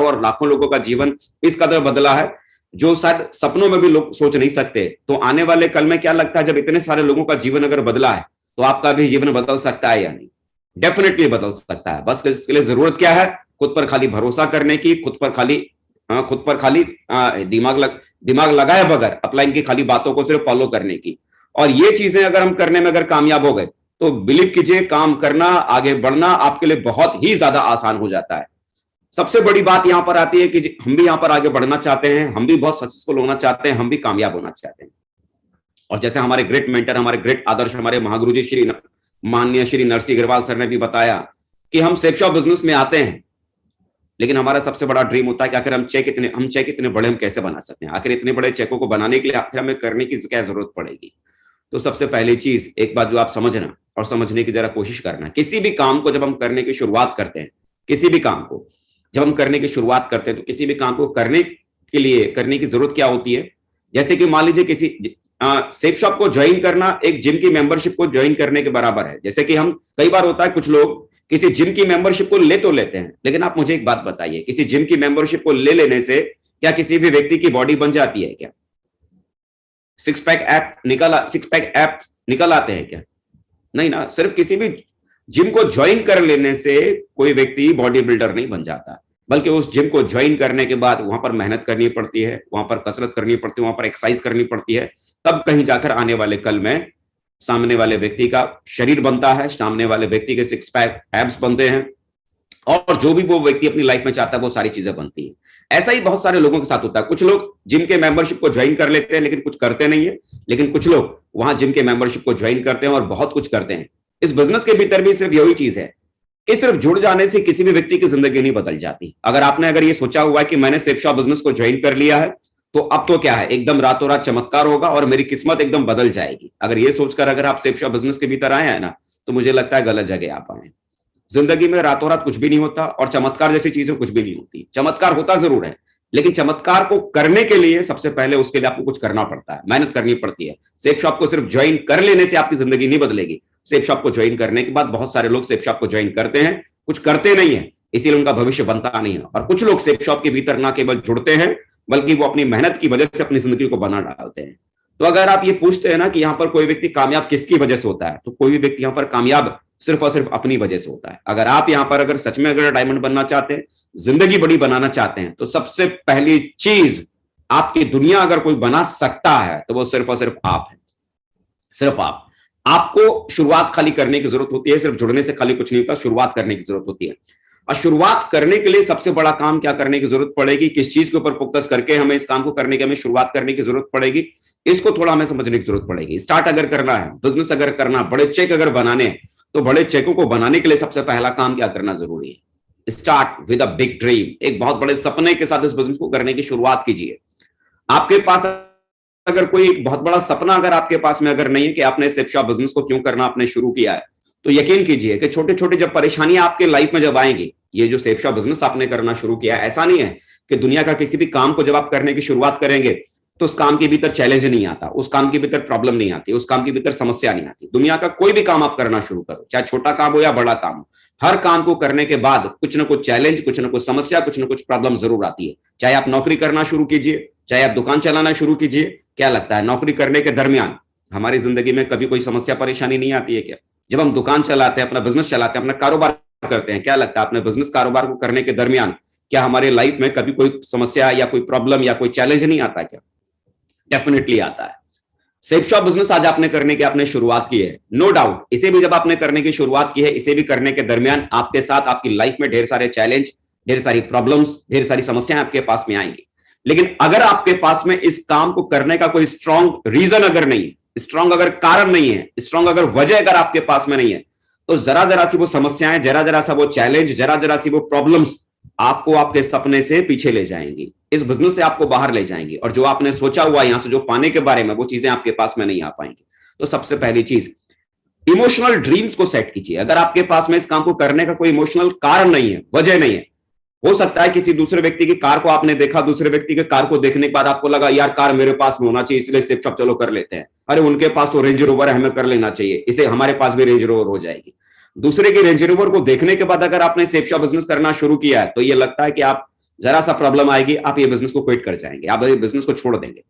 और लाखों लोगों का जीवन इस कदर बदला है जो शायद सपनों में भी लोग सोच नहीं सकते। तो आने वाले कल में क्या लगता है, जब इतने सारे लोगों का जीवन अगर बदला है तो आपका भी जीवन बदल सकता है या नहीं? डेफिनेटली बदल सकता है। बस इसके लिए जरूरत क्या है? खुद पर खाली भरोसा करने की, खुद पर खाली दिमाग लगाए बगैर अपलाइन की खाली बातों को सिर्फ फॉलो करने की। और ये चीजें अगर हम करने में अगर कामयाब हो गए तो बिलीव कीजिए, काम करना, आगे बढ़ना आपके लिए बहुत ही ज्यादा आसान हो जाता है। सबसे बड़ी बात यहां पर आती है कि हम भी यहां पर आगे बढ़ना चाहते हैं, हम भी बहुत सक्सेसफुल होना चाहते हैं, हम भी कामयाब होना चाहते हैं। और जैसे हमारे ग्रेट मेंटर, हमारे ग्रेट आदर्श, हमारे महागुरु जी माननीय श्री नरसिंह अग्रवाल सर ने भी बताया कि हम सेफ शॉप बिजनेस में आते हैं, लेकिन हमारा सबसे बड़ा ड्रीम होता है कि आखिर हम चेक इतने बड़े हम कैसे बना सकते हैं, आखिर इतने बड़े चेकों को बनाने के लिए आखिर हमें करने की क्या जरूरत पड़ेगी। तो सबसे पहली चीज, एक बात जो आप समझना और समझने की जरा कोशिश करना, किसी भी काम को जब हम करने की शुरुआत करते हैं, किसी भी काम को जब हम करने की शुरुआत करते हैं तो किसी भी काम को करने के लिए करने की जरूरत क्या होती है। जैसे कि मान लीजिए किसी सेफ शॉप को ज्वाइन करना एक जिम की मेंबरशिप को ज्वाइन करने के बराबर है। जैसे कि हम कई बार होता है कुछ लोग किसी जिम की मेंबरशिप को ले तो लेते हैं, लेकिन आप मुझे एक बात बताइए, किसी जिम की मेंबरशिप को ले लेने से क्या किसी भी व्यक्ति की बॉडी बन जाती है क्या? सिक्स पैक ऐप निकल आते हैं क्या? नहीं ना। सिर्फ किसी भी जिम को ज्वाइन कर लेने से कोई व्यक्ति बॉडी बिल्डर नहीं बन जाता, बल्कि उस जिम को ज्वाइन करने के बाद वहां पर मेहनत करनी पड़ती है, वहां पर कसरत करनी पड़ती है, वहां पर एक्सरसाइज करनी पड़ती है, तब कहीं जाकर आने वाले कल में सामने वाले व्यक्ति का शरीर बनता है, सामने वाले व्यक्ति के सिक्स पैक एब्स बनते हैं, और जो भी वो व्यक्ति अपनी लाइफ में चाहता है वो सारी चीजें बनती है। ऐसा ही बहुत सारे लोगों के साथ होता है। कुछ लोग जिम के मेंबरशिप को ज्वाइन कर लेते हैं लेकिन कुछ करते नहीं है, लेकिन कुछ लोग वहां जिम के मेंबरशिप को ज्वाइन करते हैं और बहुत कुछ करते हैं। इस बिजनेस के भीतर भी सिर्फ यही चीज है कि सिर्फ जुड़ जाने से किसी भी व्यक्ति की जिंदगी नहीं बदल जाती। अगर ये सोचा हुआ है कि मैंने सेफ शॉप बिजनेस को ज्वाइन कर लिया है तो अब तो क्या है, एकदम रातों रात चमत्कार होगा और मेरी किस्मत एकदम बदल जाएगी, अगर ये सोचकर अगर आप सेफ शॉप बिजनेस के भीतर आए हैं ना, तो मुझे लगता है गलत जगह आप आए। जिंदगी में रातों रात कुछ भी नहीं होता और चमत्कार जैसी चीजें कुछ भी नहीं होती। चमत्कार होता जरूर है, लेकिन चमत्कार को करने के लिए सबसे पहले उसके लिए आपको कुछ करना पड़ता है, मेहनत करनी पड़ती है। सेफ शॉप को सिर्फ ज्वाइन कर लेने से आपकी जिंदगी नहीं बदलेगी। सेफ शॉप को ज्वाइन करने के बाद बहुत सारे लोग सेफ शॉप को ज्वाइन करते हैं, कुछ करते नहीं है, इसीलिए उनका भविष्य बनता नहीं है। और कुछ लोग सेफ शॉप के भीतर ना केवल जुड़ते हैं बल्कि वो अपनी मेहनत की वजह से अपनी जिंदगी को बना डालते हैं। तो अगर आप ये पूछते हैं ना कि यहाँ पर कोई व्यक्ति कामयाब किसकी वजह से होता है, तो कोई भी व्यक्ति यहाँ पर कामयाब सिर्फ और सिर्फ अपनी वजह से होता है। अगर आप यहाँ पर अगर सच में अगर डायमंड बनना चाहते हैं, जिंदगी बड़ी बनाना चाहते हैं, तो सबसे पहली चीज आपकी दुनिया अगर कोई बना सकता है तो वो सिर्फ और सिर्फ आप है, सिर्फ आप। आपको शुरुआत खाली करने की जरूरत होती है, सिर्फ जुड़ने से खाली कुछ नहीं होता, शुरुआत करने की जरूरत होती है। और शुरुआत करने के लिए सबसे बड़ा काम क्या करने की जरूरत पड़ेगी, किस चीज के ऊपर फोकस करके हमें इस काम को करने की हमें शुरुआत करने की जरूरत पड़ेगी, इसको थोड़ा हमें समझने की जरूरत पड़ेगी। स्टार्ट अगर करना है, बिजनेस अगर करना, बड़े चेक अगर बनाने हैं, तो बड़े चेकों को बनाने के लिए सबसे पहला काम क्या करना जरूरी है? Start with a big dream. एक बहुत बड़े सपने के साथ इस बिजनेस को करने की शुरुआत कीजिए। आपके पास अगर कोई बहुत बड़ा सपना अगर आपके पास में अगर नहीं है कि आपने सेफ शॉप बिजनेस को क्यों करना आपने शुरू किया है, तो यकीन कीजिए कि छोटे छोटे जब परेशानियां आपके लाइफ में जब आएंगी, ये जो सेफ शॉप बिजनेस आपने करना शुरू किया, ऐसा नहीं है कि दुनिया का किसी भी काम को जब आप करने की शुरुआत करेंगे तो उस काम के भीतर चैलेंज नहीं आता, उस काम के भीतर प्रॉब्लम नहीं आती, उस काम के भीतर समस्या नहीं आती। दुनिया का कोई भी काम आप करना शुरू करो, चाहे छोटा काम हो या बड़ा काम हो, हर काम को करने के बाद कुछ ना कुछ चैलेंज, कुछ ना कुछ समस्या, कुछ ना कुछ प्रॉब्लम जरूर आती है। चाहे आप नौकरी करना शुरू कीजिए, चाहे आप दुकान चलाना शुरू कीजिए, क्या लगता है नौकरी करने के दरमियान हमारी जिंदगी में कभी कोई समस्या परेशानी नहीं आती है क्या? जब हम दुकान चलाते हैं, अपना बिजनेस चलाते हैं, अपना कारोबार करते हैं, क्या लगता है अपने बिजनेस कारोबार को करने के दरमियान क्या हमारे लाइफ में कभी कोई समस्या या कोई प्रॉब्लम या कोई चैलेंज नहीं आता क्या? डेफिनेटली आता है। सेफ शॉप बिजनेस आज आपने करने की आपने शुरुआत की है, नो डाउट, इसे भी जब आपने करने की शुरुआत की है, इसे भी करने के दरमियान आपके साथ आपकी लाइफ में ढेर सारे चैलेंज, ढेर सारी प्रॉब्लम्स, ढेर सारी समस्याएं आपके पास में आएंगी। लेकिन अगर आपके पास में इस काम को करने का कोई स्ट्रॉन्ग रीजन अगर नहीं है, स्ट्रॉन्ग अगर कारण नहीं है, स्ट्रॉन्ग अगर वजह अगर आपके पास में नहीं है, तो जरा जरा सी वो समस्याएं, जरा जरा सा वो चैलेंज, जरा जरा सी वो प्रॉब्लम्स आपको आपके सपने से पीछे ले जाएंगी, इस बिजनेस से आपको बाहर ले जाएंगी, और जो आपने सोचा हुआ यहां से जो पाने के बारे में, वो चीजें आपके पास में नहीं आ पाएंगी। तो सबसे पहली चीज, इमोशनल ड्रीम्स को सेट कीजिए। अगर आपके पास में इस काम को करने का कोई इमोशनल कारण नहीं है, वजह नहीं है, हो सकता है किसी दूसरे व्यक्ति की कार को आपने देखा, दूसरे व्यक्ति के कार को देखने के बाद आपको लगा यार कार मेरे पास में होना चाहिए, इसलिए सेफ शॉप चलो कर लेते हैं। अरे उनके पास तो रेंज रोवर है, हमें कर लेना चाहिए, इसे हमारे पास भी रेंज रोवर हो जाएगी। दूसरे की रेंज रोवर को देखने के बाद अगर आपने सेफ शॉप बिजनेस करना शुरू किया है, तो ये लगता है कि आप जरा सा प्रॉब्लम आएगी, आप ये बिजनेस को क्विट कर जाएंगे, आप ये बिजनेस को छोड़ देंगे।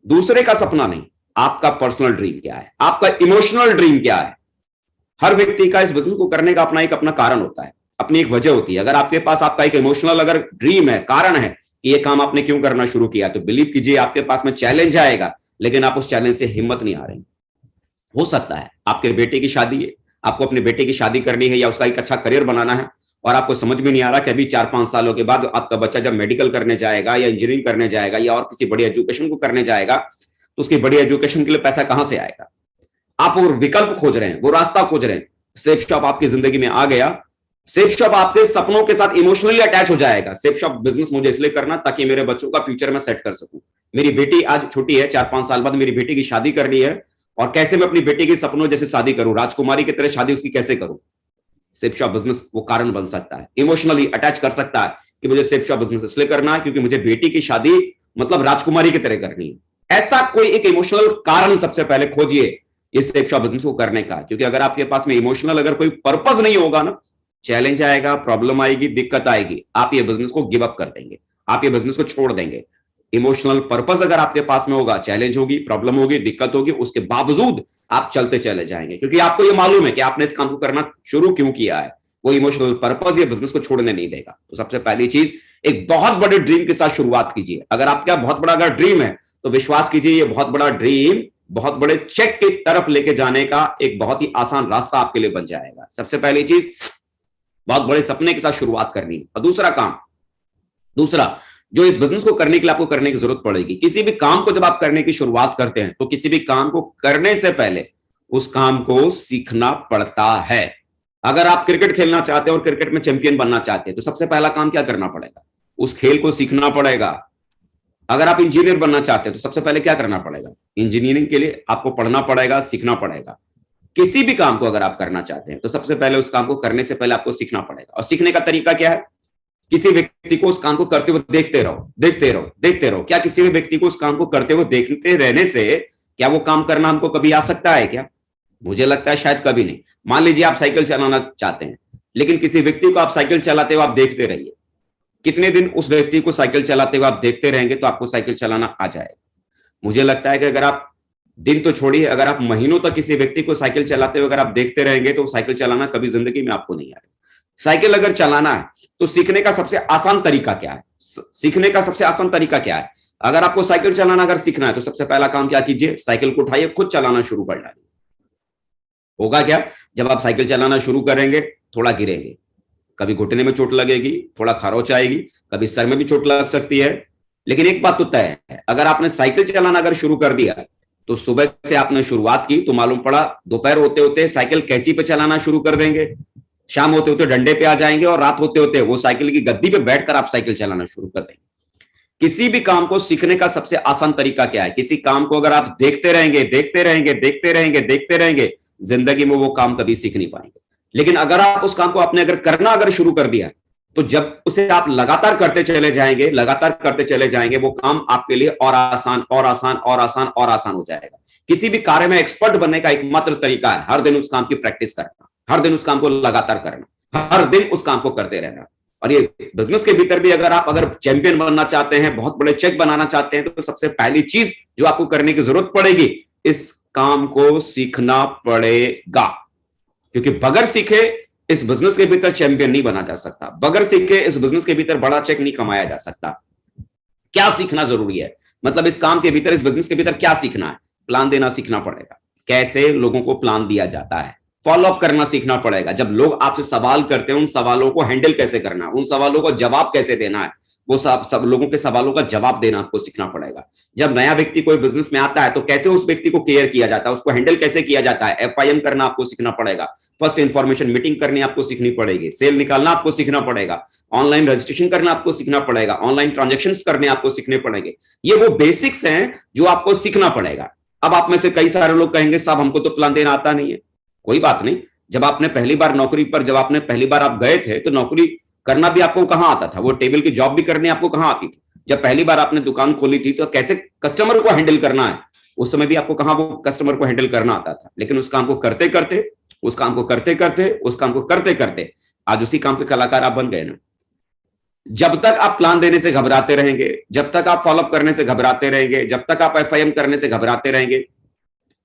दूसरे का सपना नहीं, आपका पर्सनल ड्रीम क्या है, आपका इमोशनल ड्रीम क्या है। हर व्यक्ति का इस बिजनेस को करने का अपना कारण होता है, अपनी एक वजह होती है। अगर आपके पास आपका एक इमोशनल अगर ड्रीम है, कारण है कि ये काम आपने क्यों करना शुरू किया, तो बिलीव कीजिए आपके पास में चैलेंज आएगा, लेकिन आप उस चैलेंज से हिम्मत नहीं आ रहे। हो सकता है आपके बेटे की शादी है, आपको अपने बेटे की शादी करनी है या उसका एक अच्छा करियर बनाना है, और आपको समझ में नहीं आ रहा कि अभी 4-5 सालों के बाद आपका बच्चा जब मेडिकल करने जाएगा या इंजीनियरिंग करने जाएगा या और किसी बड़ी एजुकेशन को करने जाएगा, तो उसकी बड़ी एजुकेशन के लिए पैसा कहां से आएगा। आप वो विकल्प खोज रहे हैं, वो रास्ता खोज रहे हैं। सेफ शॉप आपकी जिंदगी में आ गया, सेफ शॉप आपके सपनों के साथ इमोशनली अटैच हो जाएगा। सेफ शॉप बिजनेस मुझे इसलिए करना ताकि मेरे बच्चों का फ्यूचर में सेट कर सकूं। मेरी बेटी आज छोटी है, 4-5 साल बाद मेरी बेटी की शादी करनी है, और कैसे मैं अपनी बेटी के सपनों जैसे शादी करूं, राजकुमारी की तरह शादी उसकी कैसे करूं। सेफ शॉप बिजनेस वो कारण बन सकता है, इमोशनली अटैच कर सकता है कि मुझे सेफ शॉप बिजनेस इसलिए करना है क्योंकि मुझे बेटी की शादी मतलब राजकुमारी की तरह करनी है। ऐसा कोई एक इमोशनल कारण सबसे पहले खोजिए इस सेफ शॉप बिजनेस को करने का, क्योंकि अगर आपके पास में इमोशनल अगर कोई पर्पस नहीं होगा ना, चैलेंज आएगा, प्रॉब्लम आएगी, दिक्कत आएगी, आप ये बिजनेस को गिव अप कर देंगे, आप ये बिजनेस को छोड़ देंगे। इमोशनल पर्पस अगर आपके पास में होगा, चैलेंज होगी, प्रॉब्लम होगी, दिक्कत होगी, उसके बावजूद आप चलते चले जाएंगे, क्योंकि आपको ये मालूम है कि आपने इस काम को करना शुरू क्यों किया है। वो इमोशनल पर्पस ये बिजनेस को छोड़ने नहीं देगा। तो सबसे पहली चीज, एक बहुत बड़े ड्रीम के साथ शुरुआत कीजिए। अगर आपका बहुत बड़ा अगर ड्रीम है तो विश्वास कीजिए ये बहुत बड़ा ड्रीम बहुत बड़े चेक की तरफ लेके जाने का एक बहुत ही आसान रास्ता आपके लिए बन जाएगा। सबसे पहली चीज, बहुत बड़े सपने के साथ शुरुआत करनी है। और दूसरा जो इस बिजनेस को करने के लिए आपको करने की जरूरत पड़ेगी, किसी भी काम को जब आप करने की शुरुआत करते हैं तो किसी भी काम को करने से पहले उस काम को सीखना पड़ता है। अगर आप क्रिकेट खेलना चाहते हैं और क्रिकेट में चैंपियन बनना चाहते हैं तो सबसे पहला काम क्या करना पड़ेगा, उस खेल को सीखना पड़ेगा। अगर आप इंजीनियर बनना चाहते हैं तो सबसे पहले क्या करना पड़ेगा, इंजीनियरिंग के लिए आपको पढ़ना पड़ेगा, सीखना पड़ेगा। किसी भी काम को अगर आप करना चाहते हैं तो सबसे पहले उस काम को करने से पहले आपको सीखना पड़ेगा। और सीखने का तरीका क्या है, किसी व्यक्ति को उस काम को करते हुए देखते रहो। क्या किसी भी व्यक्ति को उस काम को करते हुए देखते रहने से क्या वो काम करना हमको कभी आ सकता है क्या? मुझे लगता है शायद कभी नहीं। मान लीजिए आप साइकिल चलाना चाहते हैं, लेकिन किसी व्यक्ति को आप साइकिल चलाते हुए आप देखते रहिए, कितने दिन उस व्यक्ति को साइकिल चलाते हुए आप देखते रहेंगे तो आपको साइकिल चलाना आ जाएगा। मुझे लगता है कि अगर आप दिन तो छोड़िए, अगर आप महीनों तक किसी व्यक्ति को साइकिल चलाते हुए अगर आप देखते रहेंगे तो साइकिल चलाना कभी जिंदगी में आपको नहीं आएगा। साइकिल अगर चलाना है तो सीखने का सबसे आसान तरीका क्या है, सीखने का सबसे आसान तरीका क्या है? अगर आपको साइकिल चलाना अगर सीखना है तो सबसे पहला काम क्या कीजिए, साइकिल को उठाइए, खुद चलाना शुरू कर डालिए। होगा क्या, जब आप साइकिल चलाना शुरू करेंगे थोड़ा गिरेंगे, कभी घुटने में चोट लगेगी, थोड़ा खरोच आएगी, कभी सर में भी चोट लग सकती है, लेकिन एक बात तो तय है, अगर आपने साइकिल चलाना अगर शुरू कर दिया तो सुबह से आपने शुरुआत की तो मालूम पड़ा दोपहर होते होते साइकिल कैंची पे चलाना शुरू कर देंगे, शाम होते होते डंडे पे आ जाएंगे, और रात होते होते वो साइकिल की गद्दी पे बैठकर आप साइकिल चलाना शुरू कर देंगे। किसी भी काम को सीखने का सबसे आसान तरीका क्या है, किसी काम को अगर आप देखते रहेंगे, जिंदगी में वो काम कभी सीख नहीं पाएंगे। लेकिन अगर आप उस काम को आपने अगर करना अगर शुरू कर दिया तो जब उसे आप लगातार करते चले जाएंगे वो काम आपके लिए और आसान हो जाएगा। किसी भी कार्य में एक्सपर्ट बनने का एकमात्र तरीका है हर दिन उस काम की प्रैक्टिस करना, हर दिन उस काम को लगातार करना, हर दिन उस काम को करते रहना। और ये बिजनेस के भीतर भी अगर आप चैंपियन बनना चाहते हैं, बहुत बड़े चेक बनाना चाहते हैं, तो सबसे पहली चीज जो आपको करने की जरूरत पड़ेगी, इस काम को सीखना पड़ेगा। क्योंकि बगैर सीखे इस बिजनेस के भीतर चैंपियन नहीं बना जा सकता, बगैर सीखे इस बिजनेस के भीतर बड़ा चेक नहीं कमाया जा सकता। क्या सीखना जरूरी है, मतलब इस काम के भीतर, इस बिजनेस के भीतर क्या सीखना है? प्लान देना सीखना पड़ेगा, कैसे लोगों को प्लान दिया जाता है, फॉलो अप करना सीखना पड़ेगा। जब लोग आपसे सवाल करते हैं उन सवालों को हैंडल कैसे करना है, उन सवालों को जवाब कैसे देना है, वो सब लोगों के सवालों का जवाब देना आपको सीखना पड़ेगा। जब नया व्यक्ति कोई बिजनेस में आता है तो कैसे उस व्यक्ति को केयर किया जाता है, उसको हैंडल कैसे किया जाता है, एफआईएम करना आपको सीखना पड़ेगा, फर्स्ट इंफॉर्मेशन मीटिंग करनी आपको सीखनी पड़ेगी, सेल निकालना आपको सीखना पड़ेगा, ऑनलाइन रजिस्ट्रेशन करना आपको सीखना पड़ेगा, ऑनलाइन ट्रांजेक्शन करने आपको सीखने पड़ेंगे। ये वो बेसिक्स हैं जो आपको सीखना पड़ेगा। अब आप में से कई सारे लोग कहेंगे साहब हमको तो प्लान देना आता नहीं है। कोई बात नहीं, जब आपने पहली बार नौकरी पर, जब आपने पहली बार आप गए थे तो नौकरी करना भी आपको कहां आता था, वो टेबल की जॉब भी करनी आपको कहां आती थी? जब पहली बार आपने दुकान खोली थी तो कैसे कस्टमर को हैंडल करना है, उस समय भी आपको कहां वो कस्टमर को हैंडल करना आता था। लेकिन उस काम को करते करते आज उसी काम के कलाकार आप बन गए ना। जब तक आप प्लान देने से घबराते रहेंगे, जब तक आप फॉलोअप करने से घबराते रहेंगे, जब तक आप एफआईएम करने से घबराते रहेंगे,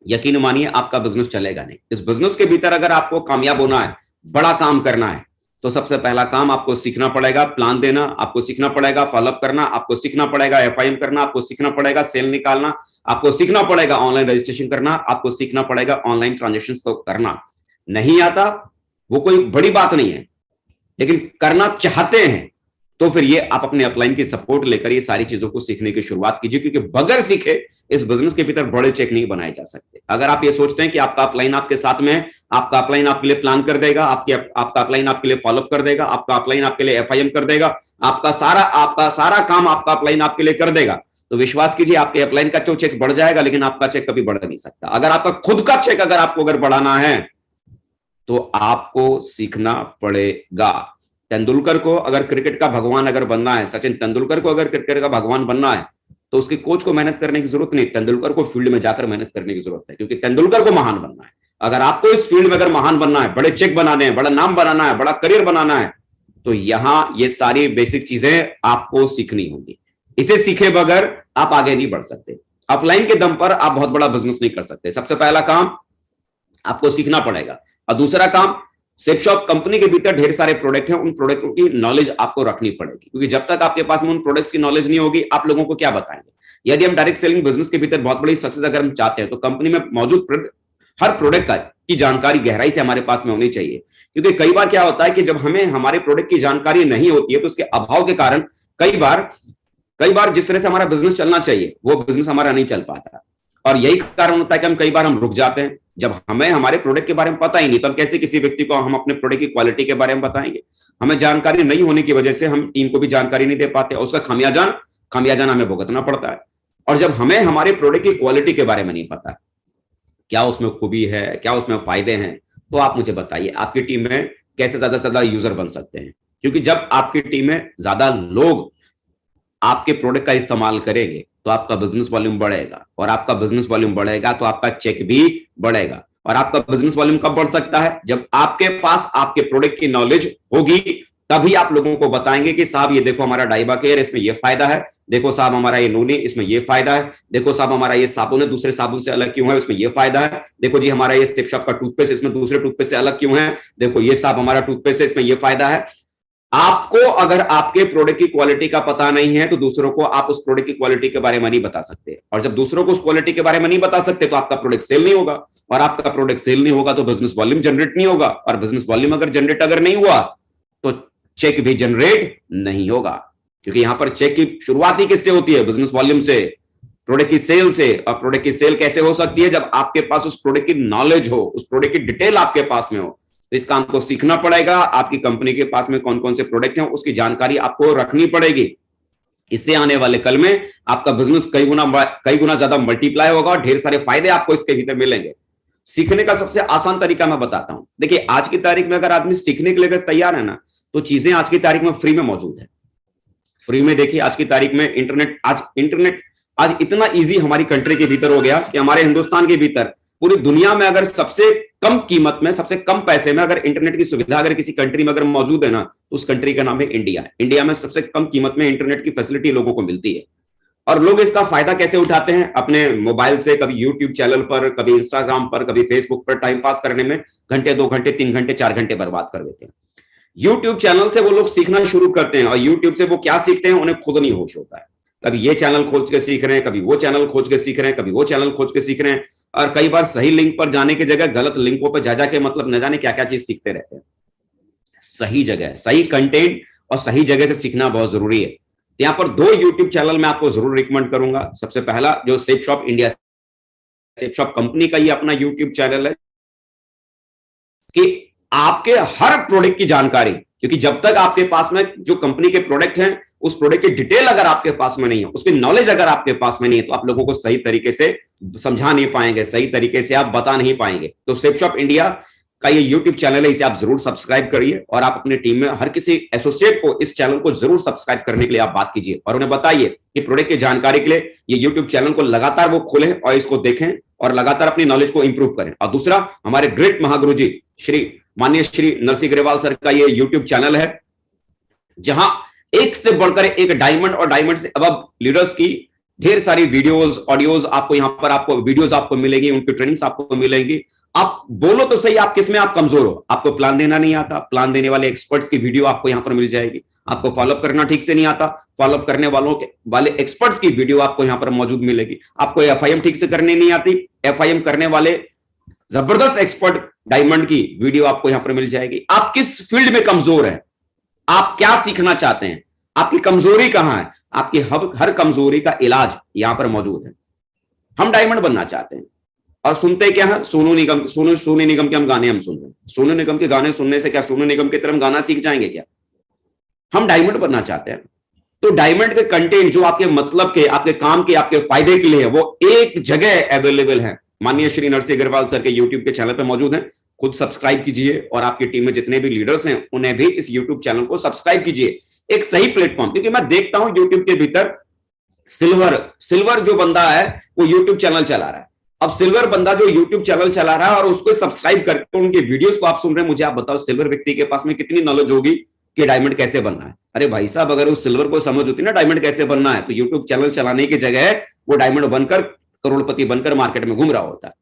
यकीन मानिए आपका बिजनेस चलेगा नहीं। इस बिजनेस के भीतर अगर आपको कामयाब होना है, बड़ा काम करना है, तो सबसे पहला काम आपको सीखना पड़ेगा प्लान देना, आपको सीखना पड़ेगा फॉलोअप करना, आपको सीखना पड़ेगा एफआईएम करना, आपको सीखना पड़ेगा सेल निकालना, आपको सीखना पड़ेगा ऑनलाइन रजिस्ट्रेशन करना, आपको सीखना पड़ेगा ऑनलाइन ट्रांजेक्शन को करना। नहीं आता वो कोई बड़ी बात नहीं है, लेकिन करना चाहते हैं तो फिर ये आप अपने अपलाइन की सपोर्ट लेकर ये सारी चीजों को सीखने की शुरुआत कीजिए, क्योंकि बगैर सीखे इस बिजनेस के भीतर बड़े चेक नहीं बनाए जा सकते। अगर आप ये सोचते हैं कि आपका अपलाइन आपके साथ में है, आपका अपलाइन आपके लिए प्लान कर देगा, आपका अपलाइन आपके लिए फॉलोअप कर देगा, आपका अपलाइन आपके लिए एफआईएम कर देगा, आपका सारा काम आपका अपलाइन आपके लिए कर देगा, तो विश्वास कीजिए आपके अपलाइन का तो चेक बढ़ जाएगा, लेकिन आपका चेक कभी बढ़ नहीं सकता। अगर आपका खुद का चेक अगर बढ़ाना है तो आपको सीखना पड़ेगा। तेंदुलकर को अगर क्रिकेट का भगवान अगर बनना है, सचिन तेंदुलकर को अगर क्रिकेट का भगवान बनना है, तो उसके कोच को मेहनत करने की जरूरत नहीं, तेंदुलकर को फील्ड में जाकर मेहनत करने की जरूरत है, क्योंकि तेंदुलकर को महान बनना है। अगर आपको इस फील्ड में अगर महान बनना है, बड़े चेक बनाने हैं, बड़ा नाम बनाना है, बड़ा करियर बनाना है, तो यहां ये सारी बेसिक चीजें आपको सीखनी होंगी। इसे सीखे बगैर आप आगे नहीं बढ़ सकते। अपलाइन के दम पर आप बहुत बड़ा बिजनेस नहीं कर सकते। सबसे पहला काम आपको सीखना पड़ेगा, और दूसरा काम सेपशॉप कंपनी के भीतर ढेर सारे प्रोडक्ट हैं, उन प्रोडक्टों की नॉलेज आपको रखनी पड़ेगी, क्योंकि जब तक आपके पास में उन प्रोडक्ट्स की नॉलेज नहीं होगी आप लोगों को क्या बताएंगे। यदि हम डायरेक्ट सेलिंग बिजनेस के भीतर बहुत बड़ी सक्सेस अगर हम चाहते हैं, तो कंपनी में मौजूद हर प्रोडक्ट की जानकारी गहराई से हमारे पास में होनी चाहिए। क्योंकि कई बार क्या होता है कि जब हमें हमारे प्रोडक्ट की जानकारी नहीं होती है, तो उसके अभाव के कारण कई बार जिस तरह से हमारा बिजनेस चलना चाहिए वो बिजनेस हमारा नहीं चल पाता, और यही कारण होता है कि हम कई बार रुक जाते हैं। जब हमें हमारे प्रोडक्ट के बारे में पता ही नहीं, तो हम कैसे किसी व्यक्ति को हम अपने प्रोडक्ट की क्वालिटी के बारे में बताएंगे। हमें जानकारी नहीं होने की वजह से हम टीम को भी जानकारी नहीं दे पाते, और उसका खामियाजा हमें भुगतना पड़ता है। और जब हमें हमारे प्रोडक्ट की क्वालिटी के बारे में नहीं पता, क्या उसमें खूबी है, क्या उसमें फायदे हैं, तो आप मुझे बताइए आपकी टीम में कैसे ज्यादा से ज्यादा यूजर बन सकते हैं। क्योंकि जब आपकी टीम में ज्यादा लोग आपके प्रोडक्ट का इस्तेमाल करेंगे तो आपका बिजनेस वॉल्यूम बढ़ेगा, और आपका बिजनेस वॉल्यूम बढ़ेगा तो आपका चेक भी बढ़ेगा। और आपका बिजनेस वॉल्यूम कब बढ़ सकता है? जब आपके पास आपके प्रोडक्ट की नॉलेज होगी, तभी आप लोगों को बताएंगे कि साहब ये देखो हमारा डाइबा केयर, इसमें ये फायदा है, देखो साहब हमारा ये नूनी, इसमें ये फायदा है, देखो साहब हमारा ये साबुन है दूसरे साबुन से अलग क्यों है, इसमें ये फायदा है, देखो जी हमारा ये सेपशॉप का टूथपेस्ट इसमें दूसरे टूथपेस्ट से अलग क्यों है, देखो ये साहब हमारा टूथपेस्ट है इसमें ये फायदा है। आपको अगर आपके प्रोडक्ट की क्वालिटी का पता नहीं है, तो दूसरों को आप उस प्रोडक्ट की क्वालिटी के बारे में नहीं बता सकते, और जब दूसरों को उस क्वालिटी के बारे में नहीं बता सकते तो आपका प्रोडक्ट सेल नहीं होगा, और आपका प्रोडक्ट सेल नहीं होगा तो बिजनेस वॉल्यूम जनरेट नहीं होगा, और बिजनेस वॉल्यूम अगर जनरेट नहीं हुआ तो चेक भी जनरेट नहीं होगा। क्योंकि यहां पर चेक की शुरुआत ही किससे होती है? बिजनेस वॉल्यूम से, प्रोडक्ट की सेल से। और प्रोडक्ट की सेल कैसे हो सकती है? जब आपके पास उस प्रोडक्ट की नॉलेज हो, उस प्रोडक्ट की डिटेल आपके पास में हो। तो इस काम को सीखना पड़ेगा। आपकी कंपनी के पास में कौन कौन से प्रोडक्ट हैं उसकी जानकारी आपको रखनी पड़ेगी। इससे आने वाले कल में आपका बिजनेस कई गुना ज्यादा मल्टीप्लाई होगा और ढेर सारे फायदे आपको इसके भीतर मिलेंगे। सीखने का सबसे आसान तरीका मैं बताता हूं। देखिए, आज की तारीख में अगर आदमी सीखने के लिए तैयार है ना, तो चीजें आज की तारीख में फ्री में मौजूद है। फ्री में देखिए, आज की तारीख में इंटरनेट आज इतना इजी हमारी कंट्री के भीतर हो गया कि हमारे हिंदुस्तान के भीतर पूरी दुनिया में अगर सबसे कम कीमत में, सबसे कम पैसे में अगर इंटरनेट की सुविधा अगर किसी कंट्री में अगर मौजूद है ना, तो उस कंट्री का नाम है इंडिया। इंडिया में सबसे कम कीमत में इंटरनेट की फैसिलिटी लोगों को मिलती है। और लोग इसका फायदा कैसे उठाते हैं? अपने मोबाइल से कभी यूट्यूब चैनल पर, कभी इंस्टाग्राम पर, कभी फेसबुक पर टाइम पास करने में घंटे, 2 घंटे, 3 घंटे, 4 घंटे बर्बाद कर देते हैं। यूट्यूब चैनल से वो लोग सीखना शुरू करते हैं, और यूट्यूब से वो क्या सीखते हैं उन्हें खुद नहीं होश होता है। कभी ये चैनल खोज के सीख रहे हैं, कभी वो चैनल खोज के सीख रहे हैं, कभी वो चैनल खोज के सीख रहे हैं, और कई बार सही लिंक पर जाने की जगह गलत लिंकों पर जा जाके मतलब न जाने क्या क्या चीज सीखते रहते हैं। सही जगह, सही कंटेंट और सही जगह से सीखना बहुत जरूरी है। यहाँ पर 2 यूट्यूब चैनल मैं आपको जरूर रिकमेंड करूंगा। सबसे पहला जो सेपशॉप इंडिया, सेपशॉप कंपनी का ही अपना यूट्यूब चैनल है कि आपके हर प्रोडक्ट की जानकारी, क्योंकि जब तक आपके पास में जो कंपनी के प्रोडक्ट हैं उस प्रोडक्ट की डिटेल अगर आपके पास में नहीं है, उसकी नॉलेज अगर आपके पास में नहीं है, तो आप लोगों को सही तरीके से समझा नहीं पाएंगे, सही तरीके से आप बता नहीं पाएंगे। तो सेपशॉप इंडिया का ये यूट्यूब चैनल है, इसे आप जरूर सब्सक्राइब करिए, और आप अपने टीम में हर किसी एसोसिएट को इस चैनल को जरूर सब्सक्राइब करने के लिए आप बात कीजिए, और उन्हें बताइए कि प्रोडक्ट की जानकारी के लिए ये यूट्यूब चैनल को लगातार वो खोलें और इसको देखें और लगातार अपनी नॉलेज को इंप्रूव करें। और दूसरा, हमारे ग्रेट महागुरु जी माननीय श्री नरसिंह ग्रेवाल सर का ये यूट्यूब चैनल है, जहां एक से बढ़कर एक डायमंड और डायमंड से अब लीडर्स की ढेर सारी वीडियोस, ऑडियोज आपको यहां पर आपको वीडियोस आपको मिलेंगी, उनकी ट्रेनिंग्स आपको मिलेंगी। आप बोलो तो सही, आप किसमें आप कमजोर हो? आपको प्लान देना नहीं आता, प्लान देने वाले एक्सपर्ट्स की वीडियो आपको यहां पर मिल जाएगी। आपको फॉलोअप करना ठीक से नहीं आता, फॉलोअप करने वाले एक्सपर्ट्स की वीडियो आपको यहां पर मौजूद मिलेगी। आपको एफआईएम ठीक से करने नहीं आती, एफआईएम करने वाले जबरदस्त एक्सपर्ट डायमंड की वीडियो आपको यहां पर मिल जाएगी। आप किस फील्ड में कमजोर है, आप क्या सीखना चाहते हैं, आपकी कमजोरी कहां है, आपकी हर कमजोरी का इलाज यहां पर मौजूद है। हम डायमंड बनना चाहते हैं और सुनते क्या है, सोनू निगम के हम गाने हम सुन रहे हैं। सोनू निगम के गाने सुनने से क्या सोनू निगम की तरह हम गाना सीख जाएंगे क्या? हम डायमंड बनना चाहते हैं तो डायमंड के कंटेंट जो आपके मतलब के, आपके काम के, आपके फायदे के लिए है, वो एक जगह अवेलेबल है। माननीय श्री नरसिंह अग्रवाल सर के यूट्यूब के चैनल पर मौजूद है। खुद सब्सक्राइब कीजिए और आपकी टीम में जितने भी लीडर्स हैं उन्हें भी इस यूट्यूब चैनल को सब्सक्राइब कीजिए। एक सही प्लेटफॉर्म, क्योंकि मैं देखता हूं यूट्यूब के भीतर सिल्वर जो बंदा है वो यूट्यूब चैनल चला रहा है। अब सिल्वर बंदा जो यूट्यूब चैनल चला रहा है और उसको सब्सक्राइब करके उनके वीडियोस को आप सुन रहे हैं, मुझे आप बताओ सिल्वर व्यक्ति के पास में कितनी नॉलेज होगी कि डायमंड कैसे बनना है? अरे भाई साहब, अगर उस सिल्वर को समझ होती ना डायमंड कैसे बनना है, तो यूट्यूब चैनल चलाने की जगह वो डायमंड बनकर, करोड़पति बनकर मार्केट में घूम रहा होता।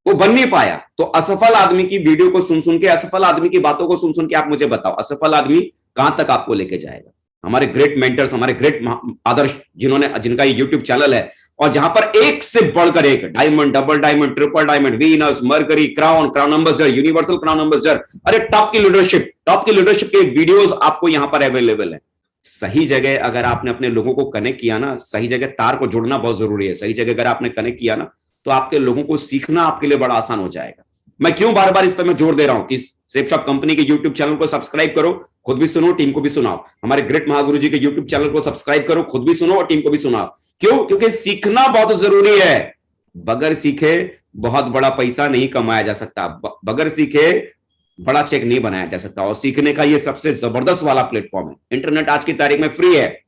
वो बन नहीं पाया। तो असफल आदमी की वीडियो को सुन के, असफल आदमी की बातों को सुन के आप मुझे बताओ असफल आदमी कहां तक आपको लेके जाएगा? हमारे ग्रेट मेंटर्स, हमारे ग्रेट आदर्श जिनका यूट्यूब चैनल है और जहां पर एक से बढ़कर एक diamond, double diamond, triple diamond, Venus, mercury, crown ambassador, universal crown ambassador, अरे टॉप की लीडरशिप के वीडियोस आपको यहां पर अवेलेबल है। सही जगह अगर आपने अपने लोगों को कनेक्ट किया ना, सही जगह तार को जोड़ना बहुत जरूरी है। सही जगह अगर आपने कनेक्ट किया ना, तो आपके लोगों को सीखना आपके लिए बड़ा आसान हो जाएगा। मैं क्यों बार बार इस पर मैं जोर दे रहा हूं कि सेफ शॉप कंपनी के यूट्यूब चैनल को सब्सक्राइब करो, खुद भी सुनो, टीम को भी सुनाओ। हमारे ग्रेट महागुरु जी के यूट्यूब चैनल को सब्सक्राइब करो, खुद भी सुनो और टीम को भी सुनाओ। क्यों? क्योंकि सीखना बहुत जरूरी है। बगैर सीखे बहुत बड़ा पैसा नहीं कमाया जा सकता, बगैर सीखे बड़ा चेक नहीं बनाया जा सकता। और सीखने का ये सबसे जबरदस्त वाला प्लेटफॉर्म है। इंटरनेट आज की तारीख में फ्री है।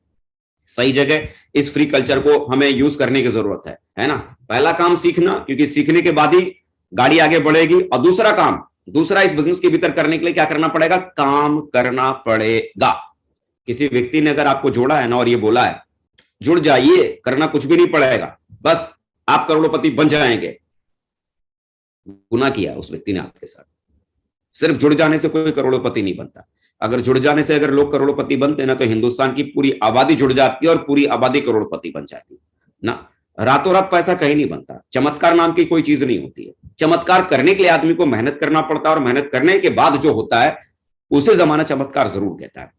सही जगह इस फ्री कल्चर को हमें यूज करने की जरूरत है ना। पहला काम सीखना, क्योंकि सीखने के बाद ही गाड़ी आगे बढ़ेगी। और दूसरा इस बिजनेस के भीतर करने के लिए क्या करना पड़ेगा? काम करना पड़ेगा। किसी व्यक्ति ने अगर आपको जोड़ा है ना और ये बोला है जुड़ जाइए, करना कुछ भी नहीं पड़ेगा, बस आप करोड़पति बन जाएंगे, गुनाह किया उस व्यक्ति ने आपके साथ। सिर्फ जुड़ जाने से कोई करोड़पति नहीं बनता। अगर जुड़ जाने से अगर लोग करोड़पति बनते ना, तो हिंदुस्तान की पूरी आबादी जुड़ जाती है और पूरी आबादी करोड़पति बन जाती ना। रातों रात पैसा कहीं नहीं बनता। चमत्कार नाम की कोई चीज नहीं होती है। चमत्कार करने के लिए आदमी को मेहनत करना पड़ता है और मेहनत करने के बाद जो होता है उसे जमाना चमत्कार जरूर कहता है।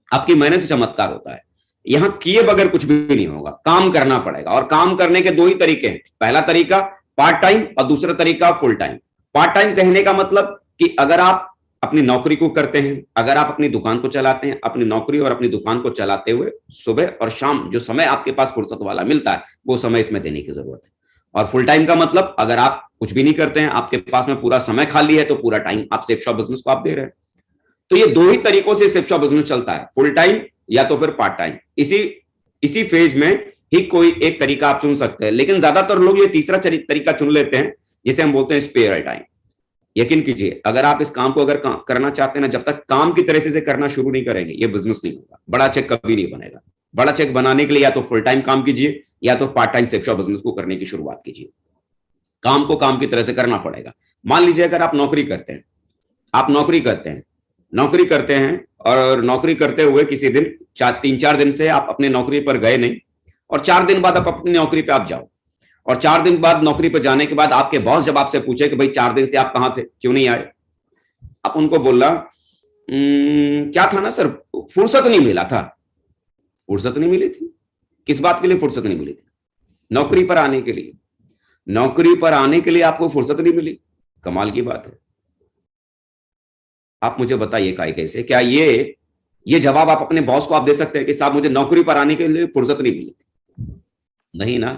आपकी मेहनत से चमत्कार होता है। यहां किए बगैर कुछ भी नहीं होगा। काम करना पड़ेगा और काम करने के दो ही तरीके हैं। पहला तरीका पार्ट टाइम और दूसरा तरीका फुल टाइम। पार्ट टाइम कहने का मतलब कि अगर आप अपनी नौकरी को करते हैं, अगर आप अपनी दुकान को चलाते हैं, अपनी नौकरी और अपनी दुकान को चलाते हुए सुबह और शाम जो समय आपके पास फुर्सत वाला मिलता है वो समय इसमें देने की जरूरत है। और फुल टाइम का मतलब अगर आप कुछ भी नहीं करते हैं, आपके पास में पूरा समय खाली है, तो पूरा टाइम आप सेफ शॉप बिजनेस को आप दे रहे हैं। तो ये दो ही तरीकों से सेफ शॉप बिजनेस चलता है, फुल टाइम या तो फिर पार्ट टाइम। इसी फेज में ही कोई एक तरीका आप चुन सकते हैं, लेकिन ज्यादातर लोग ये तीसरा तरीका चुन लेते हैं जिसे हम बोलते हैं स्पेयर टाइम। यकीन कीजिए, अगर आप इस काम को अगर करना चाहते हैं ना, जब तक काम की तरह से करना शुरू नहीं करेंगे ये बिजनेस नहीं होगा। बड़ा चेक कभी नहीं बनेगा। बड़ा चेक बनाने के लिए या तो फुल टाइम काम कीजिए या तो part time safe shop business को करने की शुरुआत कीजिए। काम को काम की तरह से करना पड़ेगा। मान लीजिए अगर आप नौकरी करते हैं, नौकरी करते हैं और नौकरी करते हुए किसी दिन 3-4 दिन से आप अपने नौकरी पर गए नहीं, और 4 दिन बाद आप अपनी नौकरी पे आप जाओ, और 4 दिन बाद नौकरी पर जाने के बाद आपके बॉस जब आपसे पूछे कि भाई 4 दिन से आप कहां थे, क्यों नहीं आए, आप उनको बोला क्या था ना सर, फुर्सत नहीं मिला था। फुर्सत नहीं मिली थी? किस बात के लिए फुर्सत नहीं मिली थी? नौकरी पर आने के लिए। नौकरी पर आने के लिए आपको फुर्सत नहीं मिली? कमाल की बात है। आप मुझे बताइए कैसे, क्या ये जवाब आप अपने बॉस को आप दे सकते हैं कि साहब मुझे नौकरी पर आने के लिए फुर्सत नहीं मिली? नहीं ना।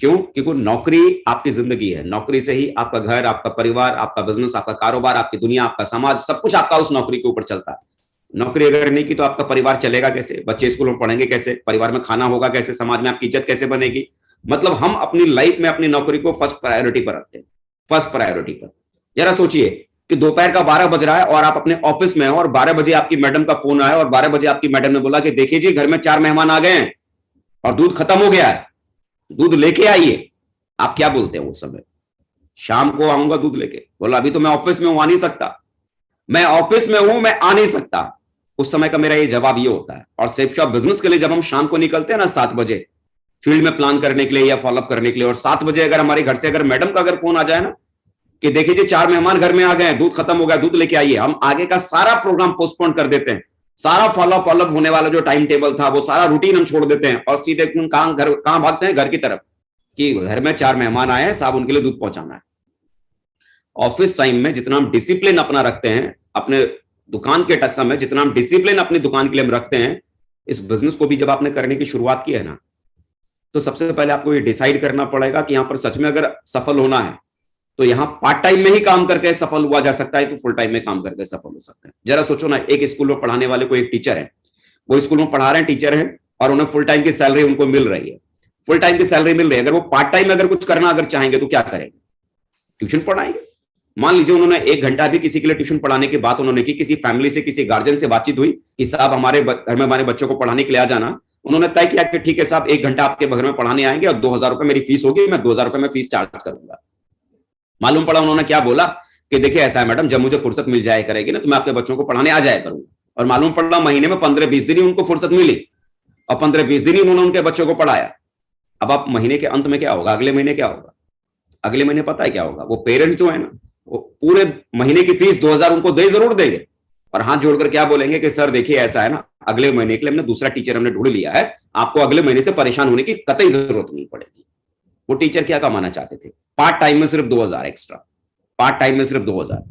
क्यों? क्योंकि नौकरी आपकी जिंदगी है। नौकरी से ही आपका घर, आपका परिवार, आपका बिजनेस, आपका कारोबार, आपकी दुनिया, आपका समाज, सब कुछ आपका उस नौकरी के ऊपर चलता है। नौकरी अगर नहीं की तो आपका परिवार चलेगा कैसे? बच्चे स्कूल में पढ़ेंगे कैसे? परिवार में खाना होगा कैसे? समाज में आपकी इज्जत कैसे बनेगी? मतलब हम अपनी लाइफ में अपनी नौकरी को फर्स्ट प्रायोरिटी पर रखते हैं। फर्स्ट प्रायोरिटी पर। जरा सोचिए, कि दोपहर का 12 बज रहा है और आप अपने ऑफिस में हो और 12 बजे आपकी मैडम का फोन आया और 12 बजे आपकी मैडम ने बोला कि देखिए जी घर में 4 मेहमान आ गए हैं और दूध खत्म हो गया है, दूध लेके आइए। आप क्या बोलते हैं उस समय? शाम को आऊंगा दूध लेके। बोला अभी तो मैं ऑफिस में हूं, आ नहीं सकता, मैं ऑफिस में हूं, मैं आ नहीं सकता। उस समय का मेरा ये जवाब ये होता है। और सेफ शॉप बिजनेस के लिए जब हम शाम को निकलते हैं ना 7 बजे फील्ड में प्लान करने के लिए या फॉलोअप करने के लिए, और 7 बजे अगर हमारे घर से अगर मैडम का अगर फोन आ जाए ना कि देखिए जी 4 मेहमान घर में आ गए हैं, दूध खत्म हो गया, दूध लेके आइए, हम आगे का सारा प्रोग्राम पोस्टपोन कर देते हैं। सारा फॉलोअप होने वाला जो टाइम टेबल था वो सारा रूटीन हम छोड़ देते हैं और सीधे कहां भागते हैं? घर की तरफ, कि घर में 4 मेहमान आए हैं, साहब उनके लिए दूध पहुंचाना है। ऑफिस टाइम में जितना हम डिसिप्लिन अपना रखते हैं, अपने दुकान के टच में जितना हम डिसिप्लिन अपनी दुकान के लिए हम रखते हैं, इस बिजनेस को भी जब आपने करने की शुरुआत की है ना, तो सबसे पहले आपको ये डिसाइड करना पड़ेगा कि यहां पर सच में अगर सफल होना है तो यहां पार्ट टाइम में ही काम करके सफल हुआ जा सकता है, तो फुल टाइम में काम करके सफल हो सकता है। जरा सोचो ना, एक स्कूल में पढ़ाने वाले को एक टीचर है, वो स्कूल में पढ़ा रहे हैं, टीचर है, और उन्हें फुल टाइम की सैलरी उनको मिल रही है, फुल टाइम की सैलरी मिल रही है। अगर वो पार्ट टाइम में अगर कुछ करना अगर चाहेंगे तो क्या करेंगे? ट्यूशन पढ़ाएंगे। मान लीजिए उन्होंने 1 घंटा भी किसी के लिए ट्यूशन पढ़ाने की बात उन्होंने की, किसी फैमिली से किसी गार्जियन से बातचीत हुई कि साहब हमारे घर में हमारे बच्चों को पढ़ाने के लिए आ जाना। उन्होंने तय किया कि ठीक है साहब 1 घंटा आपके घर में पढ़ाने आएंगे और 2000 रुपए मेरी फीस होगी, मैं 2000 रुपए में फीस चार्ज करूंगा। मालूम पड़ा उन्होंने क्या बोला कि देखिए ऐसा है मैडम, जब मुझे फुर्सत मिल जाया करेगी ना तो मैं आपके बच्चों को पढ़ाने आ जाया करूंगा। और मालूम पड़ा महीने में 15-20 दिन ही उनको फुर्सत मिली और 15-20 दिन ही उन्होंने उनके बच्चों को पढ़ाया। अब आप महीने के अंत में क्या होगा? अगले महीने क्या होगा? अगले महीने पता है क्या होगा? वो पेरेंट्स जो है ना, वो पूरे महीने की फीस 2000 उनको दे जरूर देंगे और हाथ जोड़कर क्या बोलेंगे कि सर देखिए ऐसा है ना, अगले महीने के लिए हमने दूसरा टीचर हमने ढूंढ लिया है, आपको अगले महीने से परेशान होने की कतई जरूरत नहीं पड़ेगी। वो टीचर क्या कमाना चाहते थे? पार्ट टाइम में सिर्फ 2000 एक्स्ट्रा, पार्ट टाइम में सिर्फ 2000।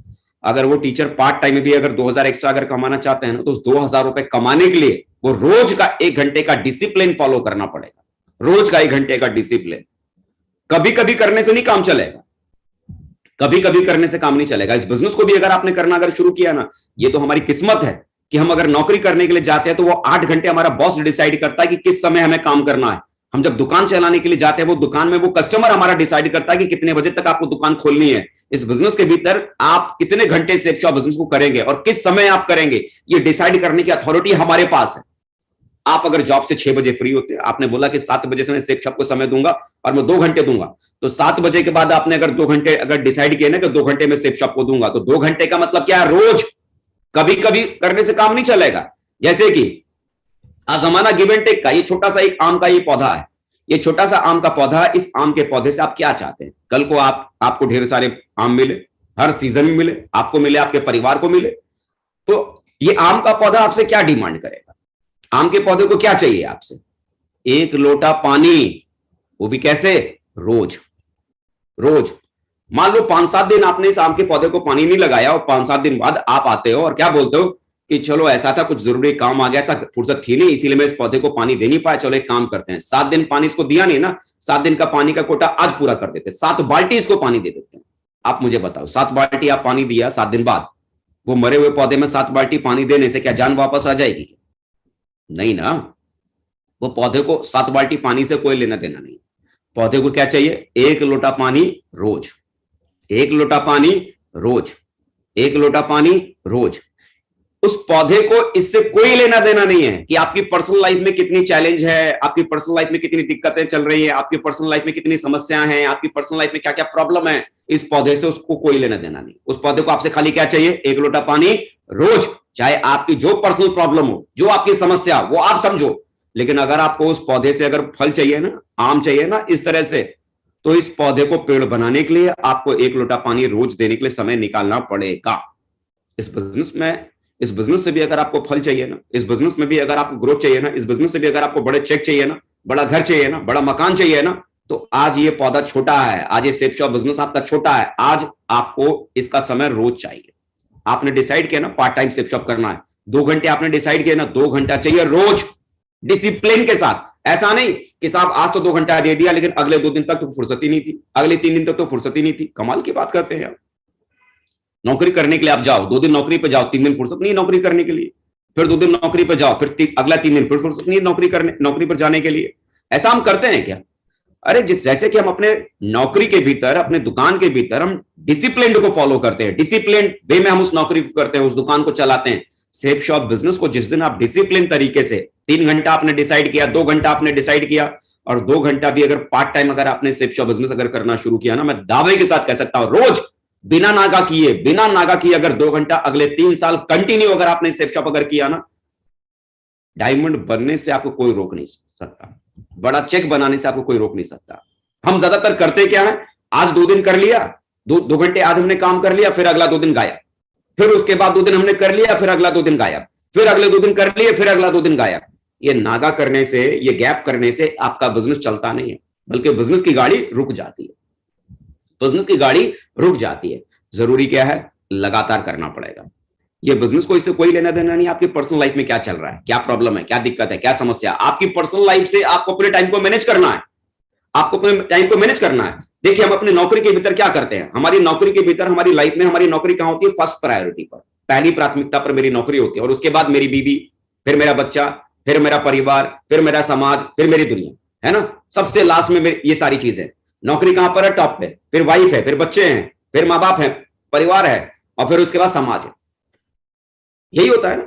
अगर वो टीचर पार्ट टाइम में भी अगर 2000 एक्स्ट्रा अगर कमाना चाहते हैं ना, तो उस 2000 रुपए कमाने के लिए वो रोज का 1 घंटे का डिसिप्लिन फॉलो करना पड़ेगा, रोज का 1 घंटे का डिसिप्लिन। कभी कभी करने से नहीं काम चलेगा, कभी कभी करने से काम नहीं चलेगा। इस बिजनेस को भी अगर आपने करना अगर शुरू किया ना, ये तो हमारी किस्मत है कि हम अगर नौकरी करने के लिए जाते हैं तो वो 8 घंटे हमारा बॉस डिसाइड करता है कि किस समय हमें काम करना है। हम जब दुकान चलाने के लिए जाते हैं, वो दुकान में वो कस्टमर हमारा डिसाइड करता है कि कितने बजे तक आपको दुकान खोलनी है। इस बिजनेस के भीतर आप कितने घंटे सेफ शॉप बिजनेस को करेंगे और किस समय आप करेंगे, ये डिसाइड करने की अथॉरिटी हमारे पास है। आप अगर जॉब से 6 बजे फ्री होते हैं, आपने बोला कि 7 बजे से मैं सेफ शॉप को समय दूंगा और मैं 2 घंटे दूंगा, तो 7 बजे के बाद आपने अगर 2 घंटे अगर डिसाइड किया ना कि 2 घंटे में सेफ शॉप को दूंगा, तो 2 घंटे का मतलब क्या है? रोज। कभी कभी करने से काम नहीं चलेगा। जैसे कि जमाना गिव एंड टेक का, ये छोटा सा एक आम का ये पौधा है, ये छोटा सा आम का पौधा है। इस आम के पौधे से आप क्या चाहते हैं? कल को आपको ढेर सारे आम मिले, हर सीजन में मिले, आपको मिले, आपके परिवार को मिले। तो ये आम का पौधा आपसे क्या डिमांड करेगा? आम के पौधे को क्या चाहिए आपसे? 1 लोटा पानी, वो भी कैसे? रोज। रोज। मान लो 5-7 दिन आपने इस आम के पौधे को पानी नहीं लगाया और 5-7 दिन बाद आप आते हो और क्या बोलते हो कि चलो ऐसा था, कुछ जरूरी काम आ गया था, फुर्सत थी नहीं, इसीलिए मैं इस पौधे को पानी दे नहीं पाया, चलो एक काम करते हैं, 7 दिन पानी इसको दिया नहीं ना, 7 दिन का पानी का कोटा आज पूरा कर देते, 7 बाल्टी इसको पानी दे देते हैं। आप मुझे बताओ, 7 बाल्टी आप पानी दिया 7 दिन बाद, वो मरे हुए पौधे में 7 बाल्टी पानी देने से क्या जान वापस आ जाएगी? नहीं ना। वो पौधे को 7 बाल्टी पानी से कोई लेना देना नहीं। पौधे को क्या चाहिए? 1 लोटा पानी रोज, 1 लोटा पानी रोज, 1 लोटा पानी रोज। उस पौधे को इससे कोई लेना देना नहीं है कि आपकी पर्सनल लाइफ में कितनी चैलेंज है, आपकी पर्सनल लाइफ में कितनी दिक्कतें चल रही है, आपकी पर्सनल लाइफ में कितनी समस्याएं हैं, आपकी पर्सनल लाइफ में क्या क्या प्रॉब्लम है। इस पौधे से उसको कोई लेना देना नहीं। उस पौधे को आपसे खाली क्या चाहिए? 1 लोटा पानी रोज। चाहे आपकी जो पर्सनल प्रॉब्लम हो, जो आपकी समस्या, वो आप समझो, लेकिन अगर आपको उस पौधे से अगर फल चाहिए ना, आम चाहिए ना इस तरह से, तो इस पौधे को पेड़ बनाने के लिए आपको 1 लोटा पानी रोज देने के लिए समय निकालना पड़ेगा। इस बिजनेस से भी अगर आपको फल चाहिए ना, इस बिजनेस में भी अगर आपको ग्रोथ चाहिए ना, इस बिजनेस से भी अगर आपको बड़े चेक चाहिए ना, बड़ा घर चाहिए ना, बड़ा मकान चाहिए ना, तो आज ये पौधा छोटा है, आज ये सेफ शॉप बिजनेस आपका छोटा है, आज आपको इसका समय रोज चाहिए। आपने डिसाइड किया ना पार्ट टाइम सेफ शॉप करना है, 2 घंटे आपने डिसाइड किया ना, 2 घंटा चाहिए रोज, डिसिप्लिन के साथ। ऐसा नहीं कि साहब आज तो 2 घंटा दे दिया लेकिन अगले 2 दिन तक तो फुर्सत ही नहीं थी, अगले 3 दिन तक तो फुर्सत ही नहीं थी। कमाल की बात करते हैं यार। नौकरी करने के लिए आप जाओ, 2 दिन नौकरी पे जाओ, 3 दिन फुर्सत नहीं है नौकरी करने के लिए, फिर 2 दिन नौकरी पे जाओ, फिर अगला 3 दिन फिर फुर्सत नहीं है नौकरी पर जाने के लिए। ऐसा हम करते हैं क्या? अरे जैसे कि हम अपने नौकरी के भीतर, अपने दुकान के भीतर हम डिसिप्लिन को फॉलो करते हैं, डिसिप्लिन वे में हम उस नौकरी को करते हैं, उस दुकान को चलाते हैं। सेफ शॉप बिजनेस को जिस दिन आप डिसिप्लिन तरीके से 3 घंटा आपने डिसाइड किया, 2 घंटा आपने डिसाइड किया, और 2 घंटा भी अगर पार्ट टाइम अगर आपने सेफ शॉप बिजनेस अगर करना शुरू किया ना, मैं दावे के साथ कह सकता हूं रोज बिना नागा किए अगर 2 घंटा अगले 3 साल कंटिन्यू अगर आपने सेफ शॉप अगर किया ना, डायमंड बनने से आपको कोई रोक नहीं सकता, बड़ा चेक बनाने से आपको कोई रोक नहीं सकता। हम ज्यादातर करते क्या है, आज 2 दिन कर लिया, 2 घंटे आज हमने काम कर लिया, फिर अगला 2 दिन गायब, फिर उसके बाद 2 दिन हमने कर लिया, फिर अगला 2 दिन गायब, फिर अगले 2 दिन कर लिए, फिर अगला 2 दिन गायब। ये नागा करने से, ये गैप करने से आपका बिजनेस चलता नहीं है, बल्कि बिजनेस की गाड़ी रुक जाती है, बिजनेस की गाड़ी रुक जाती है। जरूरी क्या है, लगातार करना पड़ेगा। ये बिजनेस को इससे कोई लेना देना नहीं, आपकी पर्सनल लाइफ में क्या चल रहा है, क्या प्रॉब्लम है, क्या दिक्कत है, क्या समस्या, आपकी पर्सनल लाइफ से आपको अपने टाइम को मैनेज करना है, आपको अपने टाइम को मैनेज करना है। देखिए हम अपनी नौकरी के भीतर क्या करते हैं, हमारी नौकरी के भीतर, हमारी लाइफ में हमारी नौकरी कहां होती है, फर्स्ट प्रायोरिटी पर, पहली प्राथमिकता पर मेरी नौकरी होती है, और उसके बाद मेरी बीवी, फिर मेरा बच्चा, फिर मेरा परिवार, फिर मेरा समाज, फिर मेरी दुनिया, है ना। सबसे लास्ट में ये सारी चीजें, नौकरी कहां पर है, टॉप पे, फिर वाइफ है, फिर बच्चे हैं, फिर माँ बाप है, परिवार है, और फिर उसके बाद समाज है। यही होता है ना।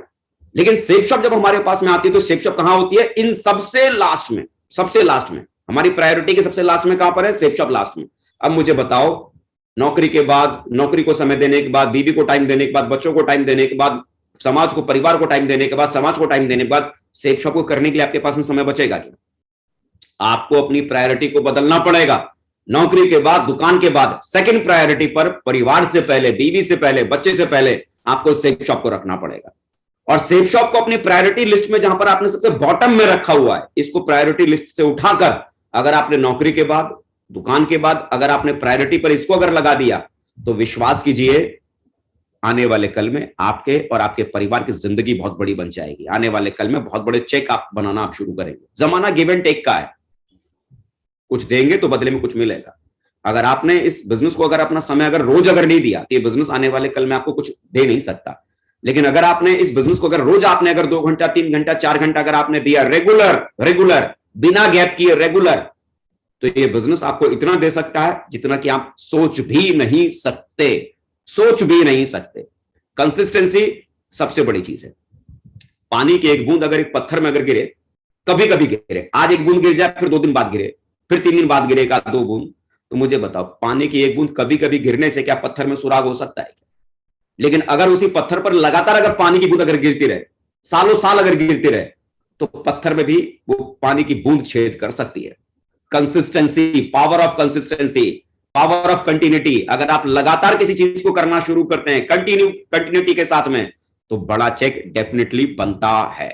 लेकिन सेफ शॉप जब हमारे पास में आती है तो सेफ शॉप कहां होती है, इन सबसे लास्ट में, सबसे लास्ट में, हमारी प्रायोरिटी के सबसे लास्ट में कहां पर है, सेफ शॉप लास्ट में। अब मुझे बताओ, नौकरी के बाद, नौकरी को समय देने के बाद, बीवी को टाइम देने के बाद, बच्चों को टाइम देने के बाद, समाज को, परिवार को टाइम देने के बाद, समाज को टाइम देने के बाद, सेफ शॉप को करने के लिए आपके पास में समय बचेगा क्या? आपको अपनी प्रायोरिटी को बदलना पड़ेगा। नौकरी के बाद, दुकान के बाद, सेकंड प्रायोरिटी पर परिवार से पहले, बीवी से पहले, बच्चे से पहले आपको सेफ शॉप को रखना पड़ेगा। और सेफ शॉप को अपनी प्रायोरिटी लिस्ट में, जहां पर आपने सबसे बॉटम में रखा हुआ है, इसको प्रायोरिटी लिस्ट से उठाकर अगर आपने नौकरी के बाद, दुकान के बाद अगर आपने प्रायोरिटी पर इसको अगर लगा दिया, तो विश्वास कीजिए आने वाले कल में आपके और आपके परिवार की जिंदगी बहुत बड़ी बन जाएगी। आने वाले कल में बहुत बड़े चेक आप बनाना आप शुरू करेंगे। जमाना गिव एंड टेक का है, कुछ देंगे तो बदले में कुछ मिलेगा। अगर आपने इस बिजनेस को अगर अपना समय अगर रोज अगर नहीं दिया, तो ये बिजनेस आने वाले कल में आपको कुछ दे नहीं सकता। लेकिन अगर आपने इस बिजनेस को अगर रोज आपने अगर 2 घंटा, 3 घंटा, 4 घंटा अगर आपने दिया, रेगुलर बिना गैप किए, रेगुलर, तो ये बिजनेस आपको इतना दे सकता है जितना कि आप सोच भी नहीं सकते, सोच भी नहीं सकते। कंसिस्टेंसी सबसे बड़ी चीज है। पानी की एक बूंद अगर एक पत्थर में अगर गिरे, कभी कभी गिरे, आज एक बूंद गिर जाए, फिर 2 दिन बाद गिरे, फिर 3 दिन बाद गिरेगा 2 बूंद, तो मुझे बताओ पानी की एक बूंद कभी कभी गिरने से क्या पत्थर में सुराग हो सकता है? लेकिन अगर उसी पत्थर पर लगातार अगर पानी की बूंद अगर गिरती रहे, सालों साल अगर गिरती रहे, तो पत्थर में भी वो पानी की बूंद छेद कर सकती है। Consistency, power of consistency, power of continuity. अगर आप लगातार किसी चीज को करना शुरू करते हैं कंटिन्यूटी के साथ में, तो बड़ा चेक डेफिनेटली बनता है।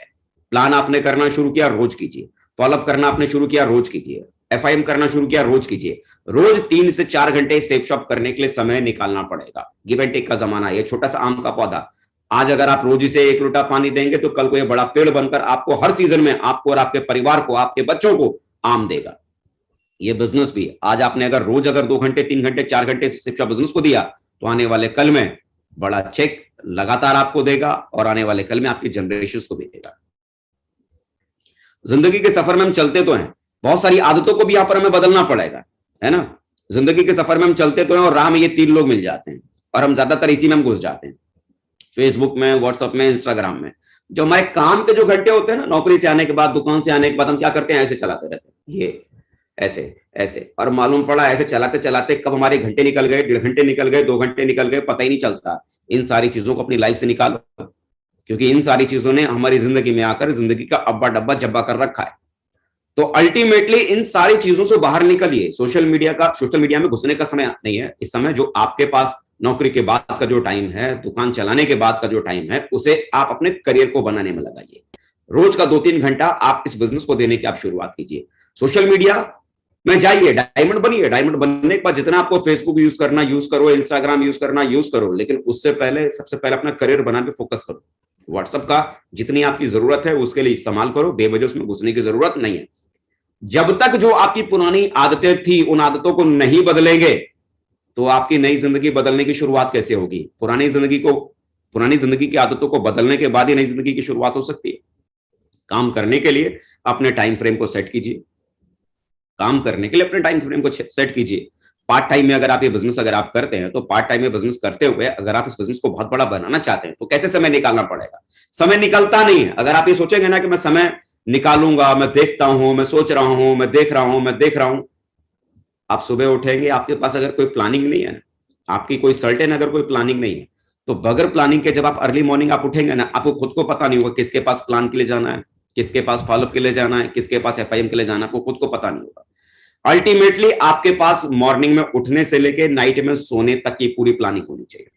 प्लान आपने करना शुरू किया, रोज कीजिए। फॉलोअप करना आपने शुरू किया, रोज कीजिए। एफआईएम करना शुरू किया, रोज कीजिए। रोज 3 से 4 घंटे सेफ शॉप करने के लिए समय निकालना पड़ेगा। गिव एंड टेक का जमाना है। ये छोटा सा आम का पौधा, आज अगर आप रोज इसे 1 लोटा पानी देंगे, तो कल को ये बड़ा पेड़ बनकर आपको हर सीजन में, आपको और आपके परिवार को, आपके बच्चों को आम देगा। ये बिजनेस भी, आज आपने अगर रोज अगर 2 घंटे, 3 घंटे, 4 घंटे सेफ शॉप बिजनेस को दिया, तो आने वाले कल में बड़ा चेक लगातार आपको देगा, और आने वाले कल में आपकी जनरेशन को भी देगा। जिंदगी के सफर में हम चलते तो हैं, बहुत सारी आदतों को भी यहां पर हमें बदलना पड़ेगा, है ना। जिंदगी के सफर में हम चलते तो हैं, और राह में ये 3 लोग मिल जाते हैं, और हम ज्यादातर इसी में हम घुस जाते हैं, फेसबुक में, व्हाट्सएप में, इंस्टाग्राम में। जो हमारे काम के जो घंटे होते हैं ना, नौकरी से आने के बाद, दुकान से आने के बाद, हम क्या करते हैं, ऐसे चलाते रहते हैं, ये ऐसे, और मालूम पड़ा ऐसे चलाते चलाते कब हमारे घंटे निकल गए, 1.5 घंटे निकल गए, 2 घंटे निकल गए, पता ही नहीं चलता। इन सारी चीजों को अपनी लाइफ से निकालो, क्योंकि इन सारी चीजों ने हमारी जिंदगी में आकर जिंदगी का अब्बा डब्बा जब्बा कर रखा है। तो अल्टीमेटली इन सारी चीजों से बाहर निकलिए। सोशल मीडिया में घुसने का समय नहीं है इस समय। जो आपके पास नौकरी के बाद का जो टाइम है, दुकान चलाने के बाद का जो टाइम है, उसे आप अपने करियर को बनाने में लगाइए। रोज का 2-3 घंटा आप इस बिजनेस को देने की आप शुरुआत कीजिए। सोशल मीडिया में जाइए, डायमंड बनिए। डायमंड बनने के बाद जितना आपको फेसबुक यूज करना यूज करो, इंस्टाग्राम यूज करना यूज करो, लेकिन उससे पहले, सबसे पहले अपना करियर बनाने पे फोकस करो। व्हाट्सएप का जितनी आपकी जरूरत है उसके लिए इस्तेमाल करो, बेवजह उसमें घुसने की जरूरत नहीं है। जब तक जो आपकी पुरानी आदतें थी, उन आदतों को नहीं बदलेंगे, तो आपकी नई जिंदगी बदलने की शुरुआत कैसे होगी? पुरानी जिंदगी की आदतों को बदलने के बाद ही नई जिंदगी की शुरुआत हो सकती है। काम करने के लिए अपने टाइम फ्रेम को सेट कीजिए। काम करने के लिए अपने टाइम फ्रेम को सेट कीजिए। पार्ट टाइम में अगर आप ये बिजनेस अगर आप करते हैं, तो पार्ट टाइम में बिजनेस करते हुए अगर आप इस बिजनेस को बहुत बड़ा बनाना चाहते हैं, तो कैसे समय निकालना पड़ेगा? समय निकलता नहीं है। अगर आप ये सोचेंगे ना कि मैं समय निकालूंगा, मैं देखता हूं, मैं सोच रहा हूं, मैं देख रहा हूं, मैं देख रहा हूं, आप सुबह उठेंगे, आपके पास अगर कोई प्लानिंग नहीं है, आपकी कोई सर्टेन अगर कोई प्लानिंग नहीं है, तो बगैर प्लानिंग के जब आप अर्ली मॉर्निंग आप उठेंगे ना, आपको खुद को पता नहीं होगा किसके पास प्लान के लिए जाना है, किसके पास फॉलोअप के लिए जाना है, किसके पास एफआईएम के लिए जाना है, आपको खुद को पता नहीं होगा। अल्टीमेटली आपके पास मॉर्निंग में उठने से लेकर नाइट में सोने तक की पूरी प्लानिंग होनी चाहिए।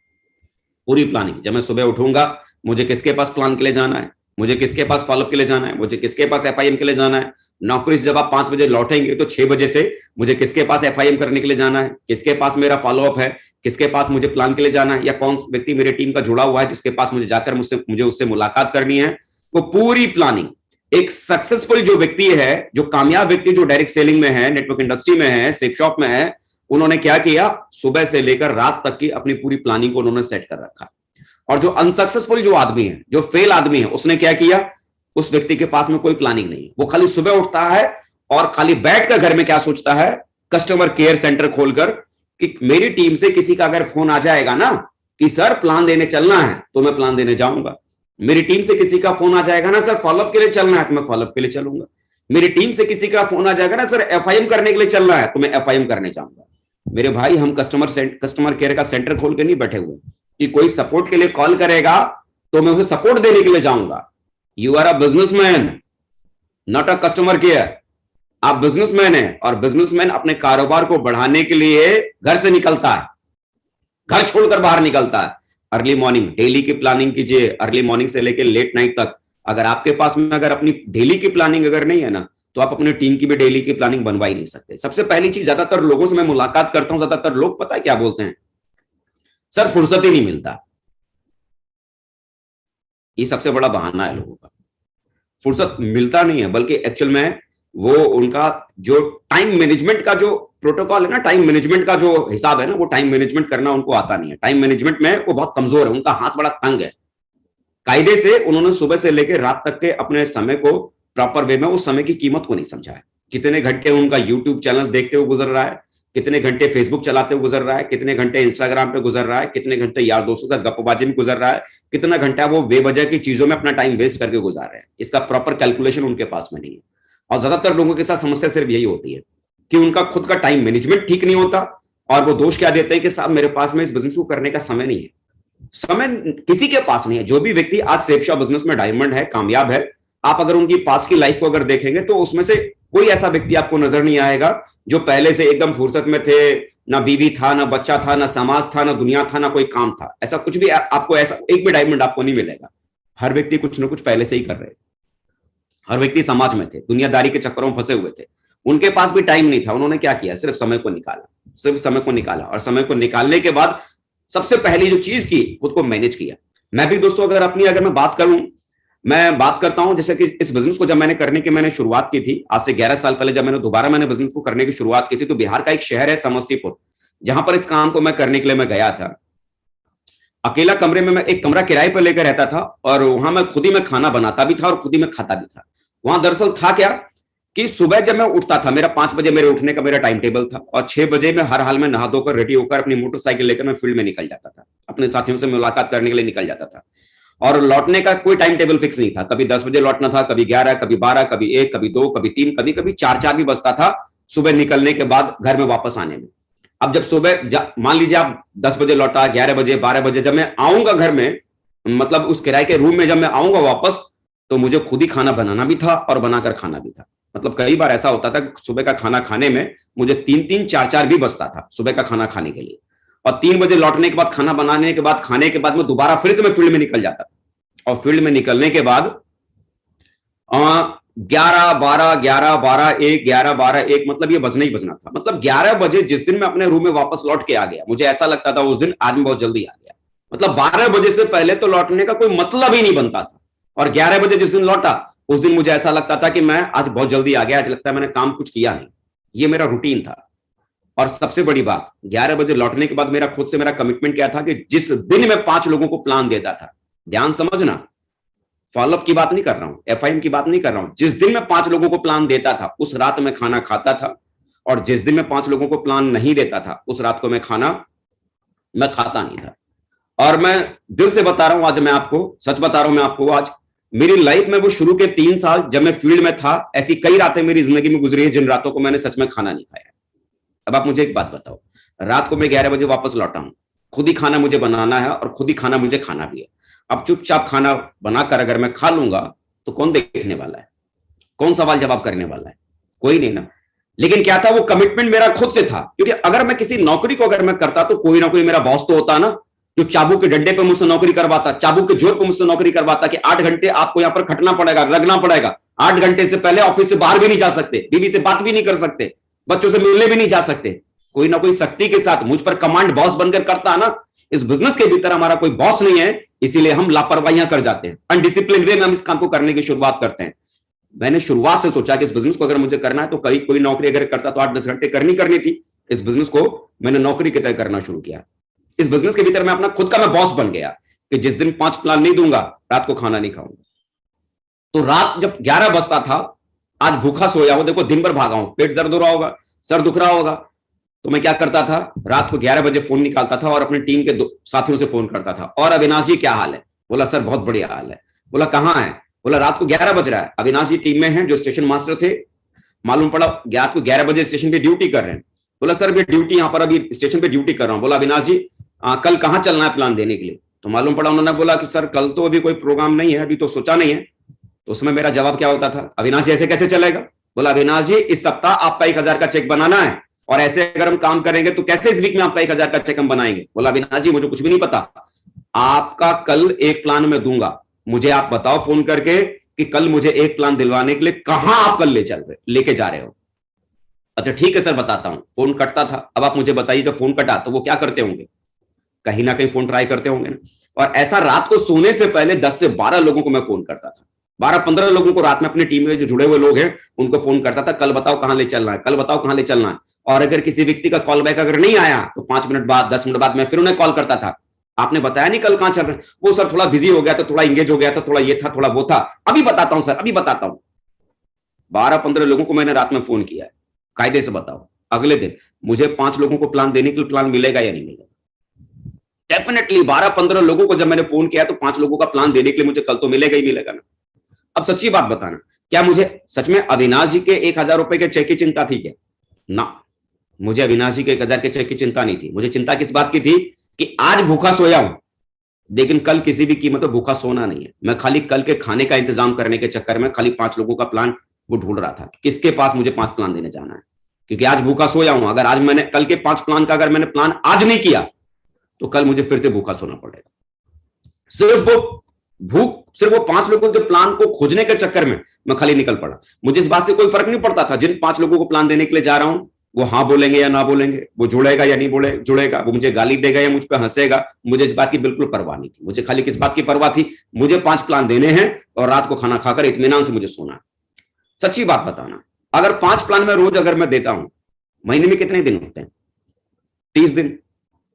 पूरी प्लानिंग, जब मैं सुबह उठूंगा, मुझे किसके पास प्लान के लिए जाना है, मुझे किसके पास फॉलोअप के लिए जाना है, मुझे किसके पास एफआईएम के लिए जाना है। नौकरी से जब आप 5 बजे लौटेंगे, तो 6 बजे से मुझे किसके पास एफआईएम करने के लिए जाना है, किसके पास मेरा फॉलोअप है, किसके पास मुझे प्लान के लिए जाना है, या कौन व्यक्ति मेरे टीम का जुड़ा हुआ है जिसके पास मुझे जाकर मुझे उससे मुलाकात करनी है। वो पूरी प्लानिंग एक सक्सेसफुल जो व्यक्ति है, जो कामयाब व्यक्ति, जो डायरेक्ट सेलिंग में है, नेटवर्क इंडस्ट्री में है, सेफ शॉप में है, उन्होंने क्या किया, सुबह से लेकर रात तक की अपनी पूरी प्लानिंग को उन्होंने सेट कर रखा। और जो अनसक्सेसफुल जो आदमी है, जो फेल आदमी है, उसने क्या किया, उस व्यक्ति के पास में कोई प्लानिंग नहीं है। वो खाली सुबह उठता है और खाली बैठकर घर में क्या सोचता है, कस्टमर केयर सेंटर खोलकर कि मेरी टीम से किसी का अगर फोन आ जाएगा ना कि सर प्लान देने चलना है, तो मैं प्लान देने जाऊंगा। मेरी टीम से किसी का फोन आ जाएगा ना, सर फॉलोअप के लिए चलना है, तो मैं फॉलोअप के लिए चलूंगा। मेरी टीम से किसी का फोन आ जाएगा ना, सर एफआईएम करने के लिए चलना है, तो मैं एफआईएम करने जाऊंगा। मेरे भाई, हम कस्टमर केयर का सेंटर खोल के नहीं बैठे हुए कि कोई सपोर्ट के लिए कॉल करेगा तो मैं उसे सपोर्ट देने के लिए जाऊंगा। You are a businessman, not a customer care. आप बिजनेसमैन हैं, और बिजनेसमैन अपने कारोबार को बढ़ाने के लिए घर से निकलता है, घर छोड़कर बाहर निकलता है। अर्ली मॉर्निंग डेली की प्लानिंग कीजिए, अर्ली मॉर्निंग से लेकर लेट नाइट तक। अगर आपके पास में अगर अपनी डेली की प्लानिंग अगर नहीं है ना, तो आप अपनी टीम की भी डेली की प्लानिंग बनवा ही नहीं सकते। सबसे पहली चीज, ज्यादातर लोगों से मैं मुलाकात करता हूं, ज्यादातर लोग पता है क्या बोलते हैं, सर फुर्सत ही नहीं मिलता। ये सबसे बड़ा बहाना है लोगों का। फुर्सत मिलता नहीं है, बल्कि एक्चुअल में वो उनका जो टाइम मैनेजमेंट का जो प्रोटोकॉल है ना, टाइम मैनेजमेंट का जो हिसाब है ना, वो टाइम मैनेजमेंट करना उनको आता नहीं है। टाइम मैनेजमेंट में वो बहुत कमजोर है, उनका हाथ बड़ा तंग है। कायदे से उन्होंने सुबह से लेकर रात तक के अपने समय को प्रॉपर वे में, उस समय की कीमत को नहीं समझा है। कितने घंटे उनका यूट्यूब चैनल देखते हुए गुजर रहा है, कितने घंटे फेसबुक चलाते हुए गुजर रहा है, कितने घंटे इंस्टाग्राम पे गुजर रहा है, कितने घंटे यार दोस्तों का गप्पबाजी में गुजर रहा है, कितना घंटा वो बेवजह की चीजों में अपना टाइम वेस्ट करके गुजार रहे हैं। इसका प्रॉपर कैलकुलेशन उनके पास में नहीं है। और ज्यादातर लोगों के साथ समस्या सिर्फ यही होती है कि उनका खुद का टाइम मैनेजमेंट ठीक नहीं होता, और वो दोष क्या देते हैं कि साहब मेरे पास में इस बिजनेस को करने का समय नहीं है। समय किसी के पास नहीं है। जो भी व्यक्ति आज सेफ शॉप बिजनेस में डायमंड है, कामयाब है, आप अगर उनकी पास की लाइफ को अगर देखेंगे, तो उसमें से कोई ऐसा व्यक्ति आपको नजर नहीं आएगा जो पहले से एकदम फुर्सत में थे, ना बीवी था, ना बच्चा था, ना समाज था, ना दुनिया था, ना कोई काम था। ऐसा कुछ भी आपको, ऐसा एक भी डायमंड आपको नहीं मिलेगा। हर व्यक्ति कुछ ना कुछ पहले से ही कर रहे थे। हर व्यक्ति समाज में थे, दुनियादारी के चक्करों में फंसे हुए थे। उनके पास भी टाइम नहीं था। उन्होंने क्या किया, सिर्फ समय को निकाला, सिर्फ समय को निकाला। और समय को निकालने के बाद सबसे पहली जो चीज की, खुद को मैनेज किया। मैं भी दोस्तों अगर मैं बात करूं, मैं बात करता हूं जैसे कि इस बिजनेस को जब मैंने शुरुआत की थी, आज से 11 साल पहले जब मैंने बिजनेस को करने की शुरुआत की थी, तो बिहार का एक शहर है समस्तीपुर, जहां पर इस काम को मैं करने के लिए मैं गया था। अकेला कमरे में मैं एक कमरा किराए पर लेकर रहता था, और वहां मैं खुद ही मैं खाना बनाता भी था और खुद ही मैं खाता भी था। वहां दरअसल था क्या कि सुबह जब मैं उठता था, मेरा 5 बजे मेरे उठने का मेरा टाइम टेबल था, और 6 बजे में हर हाल में नहा धोकर रेडी होकर अपनी मोटरसाइकिल लेकर मैं फील्ड में निकल जाता था, अपने साथियों से मुलाकात करने के लिए निकल जाता था। और लौटने का कोई टाइम टेबल फिक्स नहीं था। कभी 10 बजे लौटना था, कभी 11, कभी 12, कभी 1, कभी 2, कभी 3, कभी कभी 4 भी बजता था सुबह निकलने के बाद घर में वापस आने में। अब जब सुबह मान लीजिए आप 10 बजे लौटा, 11 बजे, 12 बजे जब मैं आऊंगा घर में, मतलब उस किराए के रूम में जब मैं आऊंगा वापस, तो मुझे खुद ही खाना बनाना भी था और बनाकर खाना भी था। मतलब कई बार ऐसा होता था कि सुबह का खाना खाने में मुझे 3-3, 4 भी बजता था सुबह का खाना खाने के लिए। और 3 बजे लौटने के बाद, खाना बनाने के बाद, खाने के बाद में दोबारा फिर से मैं फील्ड में निकल जाता था। और फील्ड में निकलने के बाद 11, 12, 11, 12, 1, 11, 12, 1, मतलब ये बजना ही बजना था। मतलब 11 बजे जिस दिन मैं अपने रूम में वापस लौट के आ गया, मुझे ऐसा लगता था उस दिन आदमी बहुत जल्दी आ गया। मतलब 12 बजे से पहले तो लौटने का कोई मतलब ही नहीं बनता था, और 11 बजे जिस दिन लौटा उस दिन मुझे ऐसा लगता था कि मैं आज बहुत जल्दी आ गया, आज लगता है मैंने काम कुछ किया नहीं। ये मेरा रूटीन था। और सबसे बड़ी बात, 11 बजे लौटने के बाद मेरा खुद से मेरा कमिटमेंट क्या था कि जिस दिन मैं 5 लोगों को प्लान देता था, ध्यान समझना, फॉलोअप की बात नहीं कर रहा हूं, एफआईएम की बात नहीं कर रहा हूं, जिस दिन मैं 5 लोगों को प्लान देता था, उस रात मैं खाना खाता था और जिस दिन मैं 5 लोगों को प्लान नहीं देता था उस रात को मैं खाता नहीं था। और मैं दिल से बता रहा हूं, आज मैं आपको सच बता रहा हूं, मैं आपको आज मेरी लाइफ में वो शुरू के 3 साल जब मैं फील्ड में था, ऐसी कई रातें मेरी जिंदगी में गुजरी है जिन रातों को मैंने सच में खाना नहीं खाया। अब आप मुझे एक बात बताओ, रात को मैं 11 बजे वापस लौटा हूं, खुद ही खाना मुझे बनाना है और खुद ही खाना मुझे खाना भी है। अब चुपचाप खाना बनाकर अगर मैं खा लूंगा तो कौन देखने वाला है, कौन सवाल जवाब करने वाला है? कोई नहीं ना। लेकिन क्या था, वो कमिटमेंट मेरा खुद से था, क्योंकि अगर मैं किसी नौकरी को अगर मैं करता तो कोई ना कोई मेरा बॉस तो होता ना, जो चाबुक के डंडे पे मुझसे नौकरी करवाता, चाबुक के जोर पे मुझसे नौकरी करवाता कि 8 घंटे आपको यहां पर खटना पड़ेगा, लगना पड़ेगा। 8 घंटे से पहले ऑफिस से बाहर भी नहीं जा सकते, बीवी से बात भी नहीं कर सकते, बच्चों से मिलने भी नहीं जा सकते। कोई ना कोई शक्ति के साथ मुझ पर कमांड बॉस बनकर करता है ना। इस बिजनेस के भीतर हमारा कोई बॉस नहीं है, इसीलिए हम लापरवाहियां कर जाते हैं, अनडिसिप्लिन वे में हम इस काम को करने की शुरुआत करते हैं। मैंने शुरुआत से सोचा कि इस बिजनेस को अगर मुझे करना है तो कोई नौकरी अगर करता तो 8-10 घंटे करनी थी। इस बिजनेस को मैंने नौकरी की तरह करना शुरू किया। इस बिजनेस के भीतर मैं अपना खुद का मैं बॉस बन गया कि जिस दिन 5 प्लान नहीं दूंगा, रात को खाना नहीं खाऊंगा। तो रात जब 11 बजता था, आज भूखा सोया हो, देखो दिन भर भागा हूं, पेट दर्द हो रहा होगा, सर दुख रहा होगा, तो मैं क्या करता था, रात को 11 बजे फोन निकालता था और अपनी टीम के साथियों से फोन करता था, और अविनाश जी क्या हाल है? बोला सर बहुत बढ़िया हाल है। बोला कहां है? बोला रात को 11 बज रहा है, अविनाश जी टीम में हैं जो स्टेशन मास्टर थे, मालूम पड़ा रात को 11 बजे स्टेशन पे ड्यूटी कर रहे हैं। बोला सर मैं ड्यूटी यहां पर अभी स्टेशन पे ड्यूटी कर रहा हूं। बोला अविनाश जी कल कहां चलना है प्लान देने के लिए? तो मालूम पड़ा उन्होंने बोला कि सर कल तो अभी कोई प्रोग्राम नहीं है, अभी तो सोचा नहीं है। तो उसमें मेरा जवाब क्या होता था, अविनाश जी ऐसे कैसे चलेगा? बोला अविनाश जी इस सप्ताह आपका 1000 का चेक बनाना है, और ऐसे अगर हम काम करेंगे तो कैसे इस वीक में आपका 1000 का चेक हम बनाएंगे? बोला अविनाश जी मुझे कुछ भी नहीं पता, आपका कल एक प्लान मैं दूंगा, मुझे आप बताओ फोन करके कि कल मुझे एक प्लान दिलवाने के लिए कहां आप कल लेके जा रहे हो। अच्छा ठीक है सर बताता हूं। फोन कटता था। अब आप मुझे बताइए जब फोन कटा तो वो क्या करते होंगे? कहीं ना कहीं फोन ट्राई करते होंगे ना। और ऐसा रात को सोने से पहले 10 से 12 लोगों को मैं फोन करता था, 12-15 लोगों को रात में अपनी टीम में जो जुड़े हुए लोग हैं उनको फोन करता था, कल बताओ कहां ले चलना है, कल बताओ कहां ले चलना है। और अगर किसी व्यक्ति का कॉल बैक अगर नहीं आया तो 5 मिनट बाद 10 मिनट बाद मैं फिर उन्हें कॉल करता था, आपने बताया नहीं कल कहां चल रहे हैं? वो सर थोड़ा बिजी हो गया था, थोड़ा इंगेज हो गया था, थोड़ा ये था थोड़ा वो था, अभी बताता हूं सर अभी बताता हूं। 12-15 लोगों को मैंने रात में फोन किया है। कायदे से बताओ अगले दिन मुझे 5 लोगों को प्लान देने के लिए प्लान मिलेगा या नहीं मिलेगा? डेफिनेटली 12-15 लोगों को जब मैंने फोन किया तो 5 लोगों का प्लान देने के लिए मुझे कल तो मिलेगा ही मिलेगा ना। अब सच्ची बात बताना, क्या मुझे सच में अविनाश जी के 1000 रुपए के चेक की चिंता थी क्या? ना, मुझे अविनाश जी के 1000 के चेक की चिंता नहीं थी। मुझे चिंता किस बात की थी कि आज भूखा सोया हूं, लेकिन कल किसी भी कीमत पर भूखा सोना नहीं है। मैं खाली कल के खाने का इंतजाम करने के चक्कर में खाली 5 लोगों का प्लान वो ढूंढ रहा था, किसके पास मुझे 5 प्लान देने जाना है, क्योंकि आज भूखा सोया हूं। अगर आज मैंने कल के 5 प्लान का अगर मैंने प्लान आज नहीं किया तो कल मुझे फिर से भूखा सोना पड़ेगा। सिर्फ वो 5 लोगों के प्लान को खोजने के चक्कर में मैं खाली निकल पड़ा। मुझे इस बात से कोई फर्क नहीं पड़ता था जिन 5 लोगों को प्लान देने के लिए जा रहा हूं वो हाँ बोलेंगे या ना बोलेंगे, वो जुड़ेगा या नहीं जुड़ेगा, वो मुझे गाली देगा या मुझ पर हंसेगा, मुझे इस बात की बिल्कुल परवाह नहीं थी। मुझे खाली किस बात की परवाह थी, मुझे 5 प्लान देने हैं और रात को खाना खाकर इत्मीनान से मुझे सोना है। सच्ची बात बताना, अगर 5 प्लान में रोज अगर मैं देता हूं, महीने में कितने दिन होते हैं? 30 दिन।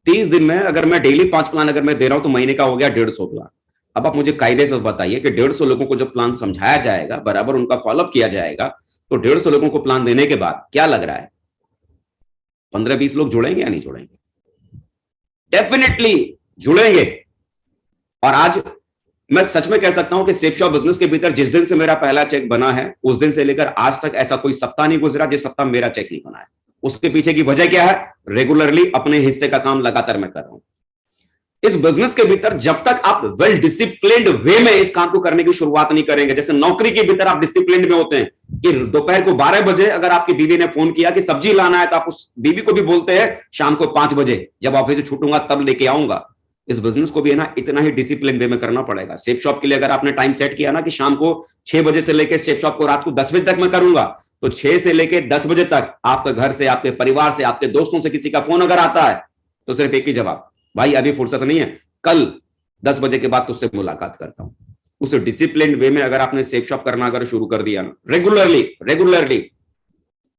30 दिन में अगर मैं डेली 5 प्लान अगर मैं दे रहा हूं तो महीने का हो गया 150 प्लान। अब आप मुझे कायदे से बताइए कि 150 लोगों को जब प्लान समझाया जाएगा, बराबर उनका फॉलोअप किया जाएगा, तो 150 लोगों को प्लान देने के बाद क्या लग रहा है, 15-20 लोग जुड़ेंगे या नहीं जुड़ेंगे? डेफिनेटली जुड़ेंगे। और आज मैं सच में कह सकता हूं कि सेफ शॉप बिजनेस के भीतर जिस दिन से मेरा पहला चेक बना है उस दिन से लेकर आज तक ऐसा कोई सप्ताह नहीं गुजरा जिस सप्ताह मेरा चेक नहीं बना है। उसके पीछे की वजह क्या है? रेगुलरली अपने हिस्से का काम लगातार मैं कर रहा हूं। इस बिजनेस के भीतर जब तक आप वेल डिसिप्लिन्ड वे में इस काम को करने की शुरुआत नहीं करेंगे, जैसे नौकरी के भीतर आप डिसिप्लिन्ड में होते हैं कि दोपहर को 12 बजे अगर आपकी बीवी ने फोन किया कि सब्जी लाना है तो आप उस बीवी को भी बोलते हैं शाम को 5 बजे जब ऑफिस से छूटूंगा तब लेके आऊंगा। इस बिजनेस को भी है ना इतना ही डिसिप्लिन वे में करना पड़ेगा। सेफ शॉप के लिए अगर आपने टाइम सेट किया ना कि शाम को 6 बजे से लेकर सेफ शॉप को रात को 10 बजे तक मैं करूंगा, तो 6 से लेकर 10 बजे तक आपके घर से, आपके परिवार से, आपके दोस्तों से किसी का फोन अगर आता है तो सिर्फ एक ही जवाब, भाई अभी फुर्सत नहीं है, कल 10 बजे के बाद तुझसे मुलाकात करता हूं। उस डिसिप्लिन वे में अगर आपने सेफ शॉप करना अगर शुरू कर दिया ना रेगुलरली,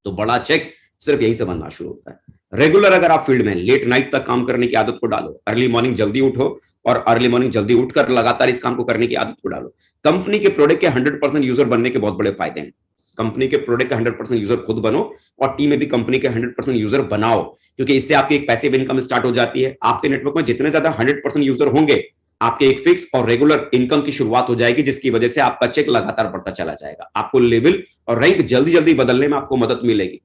तो बड़ा चेक सिर्फ यहीं से बनना शुरू होता है। रेगुलर अगर आप फील्ड में लेट नाइट तक काम करने की आदत को डालो, अर्ली मॉर्निंग जल्दी उठो और अर्ली मॉर्निंग जल्दी उठकर लगातार इस काम को करने की आदत को डालो। कंपनी के प्रोडक्ट के 100% यूजर बनने के बहुत बड़े फायदे हैं। कंपनी के प्रोडक्ट का 100% यूजर खुद बनो और टीम में भी कंपनी के 100% यूजर बनाओ, क्योंकि इससे आपकी एक पैसिव इनकम स्टार्ट हो जाती है। आपके नेटवर्क में जितने ज्यादा 100% यूजर होंगे, आपके एक फिक्स और रेगुलर इनकम की शुरुआत हो जाएगी, जिसकी वजह से आपका चेक लगातार बढ़ता चला जाएगा। आपको लेवल और रैंक जल्दी जल्दी बदलने में आपको मदद मिलेगी।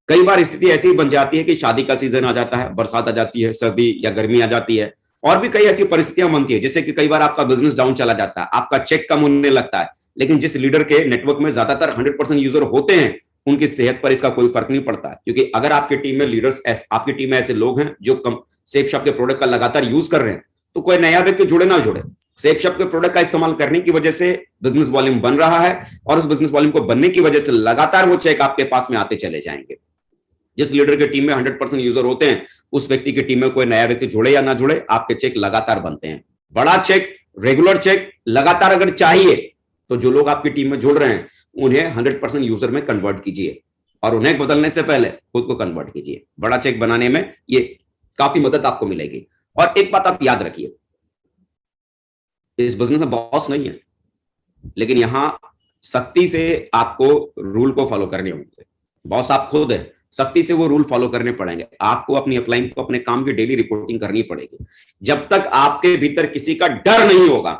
कई बार स्थिति ऐसी बन जाती है कि शादी का सीजन आ जाता है, बरसात आ जाती है, सर्दी या गर्मी आ जाती है, और भी कई ऐसी परिस्थितियां बनती है, जैसे कि कई बार आपका बिजनेस डाउन चला जाता है, आपका चेक कम होने लगता है। लेकिन जिस लीडर के नेटवर्क में ज्यादातर 100% यूजर होते हैं, उनकी सेहत पर इसका कोई फर्क नहीं पड़ता है, क्योंकि अगर आपकी टीम में लीडर्स, आपकी टीम में ऐसे लोग हैं जो सेफ शॉप के प्रोडक्ट का लगातार यूज कर रहे हैं, तो कोई नया व्यक्ति जुड़े ना जुड़े, सेफ शॉप के प्रोडक्ट का इस्तेमाल करने की वजह से बिजनेस वॉल्यूम बन रहा है, और उस बिजनेस वॉल्यूम को बनने की वजह से लगातार वो चेक आपके पास में आते चले जाएंगे। जिस लीडर के टीम में 100% यूजर होते हैं, उस व्यक्ति की टीम में कोई नया व्यक्ति जुड़े या ना जुड़े, आपके चेक लगातार बनते हैं। बड़ा चेक, रेगुलर चेक लगातार अगर चाहिए, तो जो लोग आपकी टीम में जुड़ रहे हैं उन्हें 100% यूजर में कन्वर्ट कीजिए, और उन्हें बदलने से पहले खुद को कन्वर्ट कीजिए। बड़ा चेक बनाने में ये काफी मदद आपको मिलेगी। और एक बात आप याद रखिए, इस बिजनेस में बॉस नहीं है, लेकिन यहां सख्ती से आपको रूल को फॉलो करने होंगे। बॉस आप खुद है, सख्ती से वो रूल फॉलो करने पड़ेंगे। आपको अपनी अपलाइन को अपने काम की डेली रिपोर्टिंग करनी पड़ेगी। जब तक आपके भीतर किसी का डर नहीं होगा,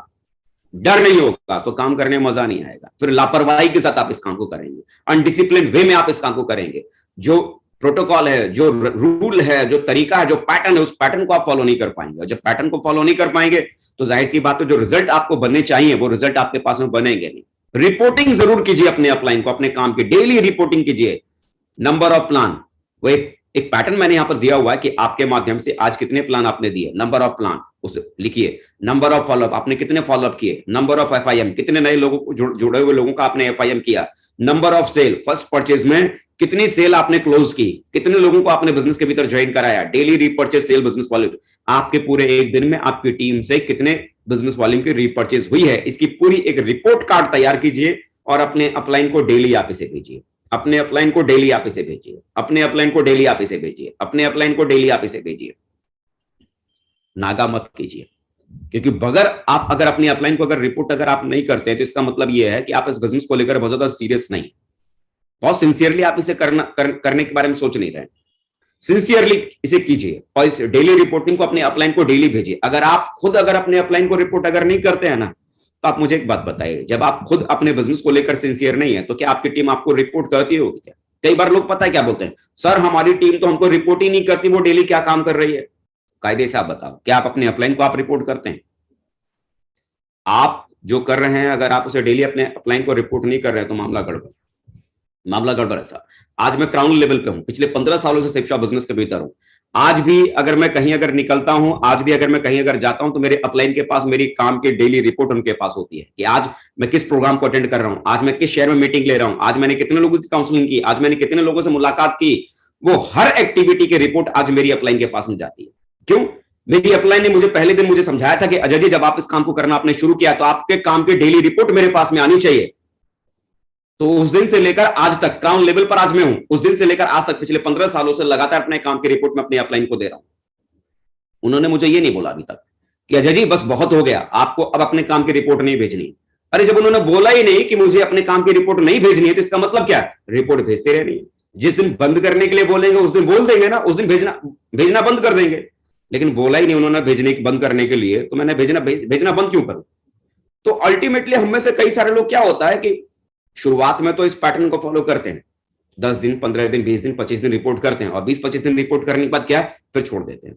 तो काम करने में मजा नहीं आएगा। फिर लापरवाही के साथ आप इस काम को करेंगे, अनडिसिप्लिन वे में आप इस काम को करेंगे। जो प्रोटोकॉल है, जो रूल है, जो तरीका है, जो पैटर्न है, उस पैटर्न को आप फॉलो नहीं कर पाएंगे। और जब पैटर्न को फॉलो नहीं कर पाएंगे, तो जाहिर सी बात है, जो रिजल्ट आपको बनने चाहिए वो रिजल्ट आपके पास में बनेंगे नहीं। रिपोर्टिंग जरूर कीजिए अपने अपलाइन को, अपने काम की डेली रिपोर्टिंग कीजिए। नंबर ऑफ प्लान, वो एक पैटर्न मैंने यहां पर दिया हुआ है कि आपके माध्यम से आज कितने प्लान आपने दिए, नंबर ऑफ प्लान उसे लिखिए। नंबर ऑफ फॉलोअप, आपने कितने फॉलोअप किए। नंबर ऑफ एफआईएम, कितने नए लोगों को जुड़े हुए लोगों का आपने एफआईएम किया। Number of sale, first purchase में कितनी सेल आपने क्लोज की, कितने लोगों को आपने बिजनेस के भीतर ज्वाइन कराया। Daily repurchase sale business volume, आपके पूरे एक दिन में आपकी टीम से कितने बिजनेस वॉल्यूम की रीपरचेज हुई है, इसकी पूरी एक रिपोर्ट कार्ड तैयार कीजिए और अपने अपलाइन को डेली आप इसे भेजिए। अपने अपलाइन को डेली आप इसे भेजिए। अपने अपलाइन को डेली आप इसे भेजिए। अपने अपलाइन को डेली आप इसे भेजिए। नागा मत कीजिए, क्योंकि अगर अपनी अपलाइन को अगर रिपोर्ट अगर आप नहीं करते, तो इसका मतलब यह है कि आप इस बिजनेस को लेकर बहुत ज्यादा सीरियस नहीं, बहुत सिंसियरली आप इसे करने के बारे में सोच नहीं रहे। सिंसियरली इसे कीजिए और इस डेली रिपोर्टिंग को अपने अपलाइन को डेली भेजिए। अगर आप खुद अगर अपने अपलाइन को रिपोर्ट अगर नहीं करते हैं ना, तो आप मुझे एक बात बताइए, जब आप खुद अपने बिजनेस को लेकर सिंसियर नहीं है, तो क्या आपकी टीम आपको रिपोर्ट करती होगी क्या? कई बार लोग पता है क्या बोलते हैं, सर हमारी टीम तो हमको रिपोर्ट ही नहीं करती, वो डेली क्या काम कर रही है। कायदे से आप बताओ, क्या आप अपने अपलाइन को आप रिपोर्ट करते हैं? आप जो कर रहे हैं, अगर आप उसे डेली अपने अपलाइन को रिपोर्ट नहीं कर रहे हैं, तो मामला गड़बड़ है सर। आज मैं क्राउन लेवल पे हूं, पिछले 15 सालों से सेफ शॉप बिजनेस के भीतर हूं। आज भी अगर मैं कहीं अगर निकलता हूं, आज भी अगर मैं कहीं अगर जाता हूं, तो मेरे अपलाइन के पास मेरी काम की डेली रिपोर्ट उनके पास होती है कि आज मैं किस प्रोग्राम को अटेंड कर रहा हूं, आज मैं किस शहर में मीटिंग ले रहा हूं, आज मैंने कितने लोगों की काउंसलिंग की, आज मैंने कितने लोगों से मुलाकात की। वो हर एक्टिविटी की रिपोर्ट आज मेरी अपलाइन के पास में जाती है। क्यों? मेरी अपलाइन ने मुझे पहले दिन मुझे समझाया था कि अजय जी, जब आप इस काम को करना आपने शुरू किया, तो आपके काम की डेली रिपोर्ट मेरे पास में आनी चाहिए। तो उस दिन से लेकर आज तक, क्राउन लेवल पर आज मैं हूं, उस दिन से लेकर आज तक पिछले 15 सालों से लगातार अपने काम की रिपोर्ट में अपनी अपलाइन को दे रहा हूं। उन्होंने मुझे ये नहीं बोला अभी तक कि अजय जी बस बहुत हो गया, आपको अब अपने काम की रिपोर्ट नहीं भेजनी। अरे जब उन्होंने बोला ही नहीं कि मुझे अपने काम की रिपोर्ट नहीं भेजनी है, तो इसका मतलब क्या? रिपोर्ट भेजते रहनी है। जिस दिन बंद करने के लिए बोलेंगे उस दिन बोल देंगे ना, उस दिन भेजना बंद कर देंगे। लेकिन बोला ही नहीं उन्होंने भेजने बंद करने के लिए, तो मैंने भेजना बंद क्यों करूं? तो अल्टीमेटली हम में से कई सारे लोग क्या होता है कि शुरुआत में तो इस पैटर्न को फॉलो करते हैं, 10 दिन, 15 दिन, 20 दिन, 25 दिन रिपोर्ट करते हैं, और 20-25 दिन रिपोर्ट करने के बाद क्या है, फिर छोड़ देते हैं।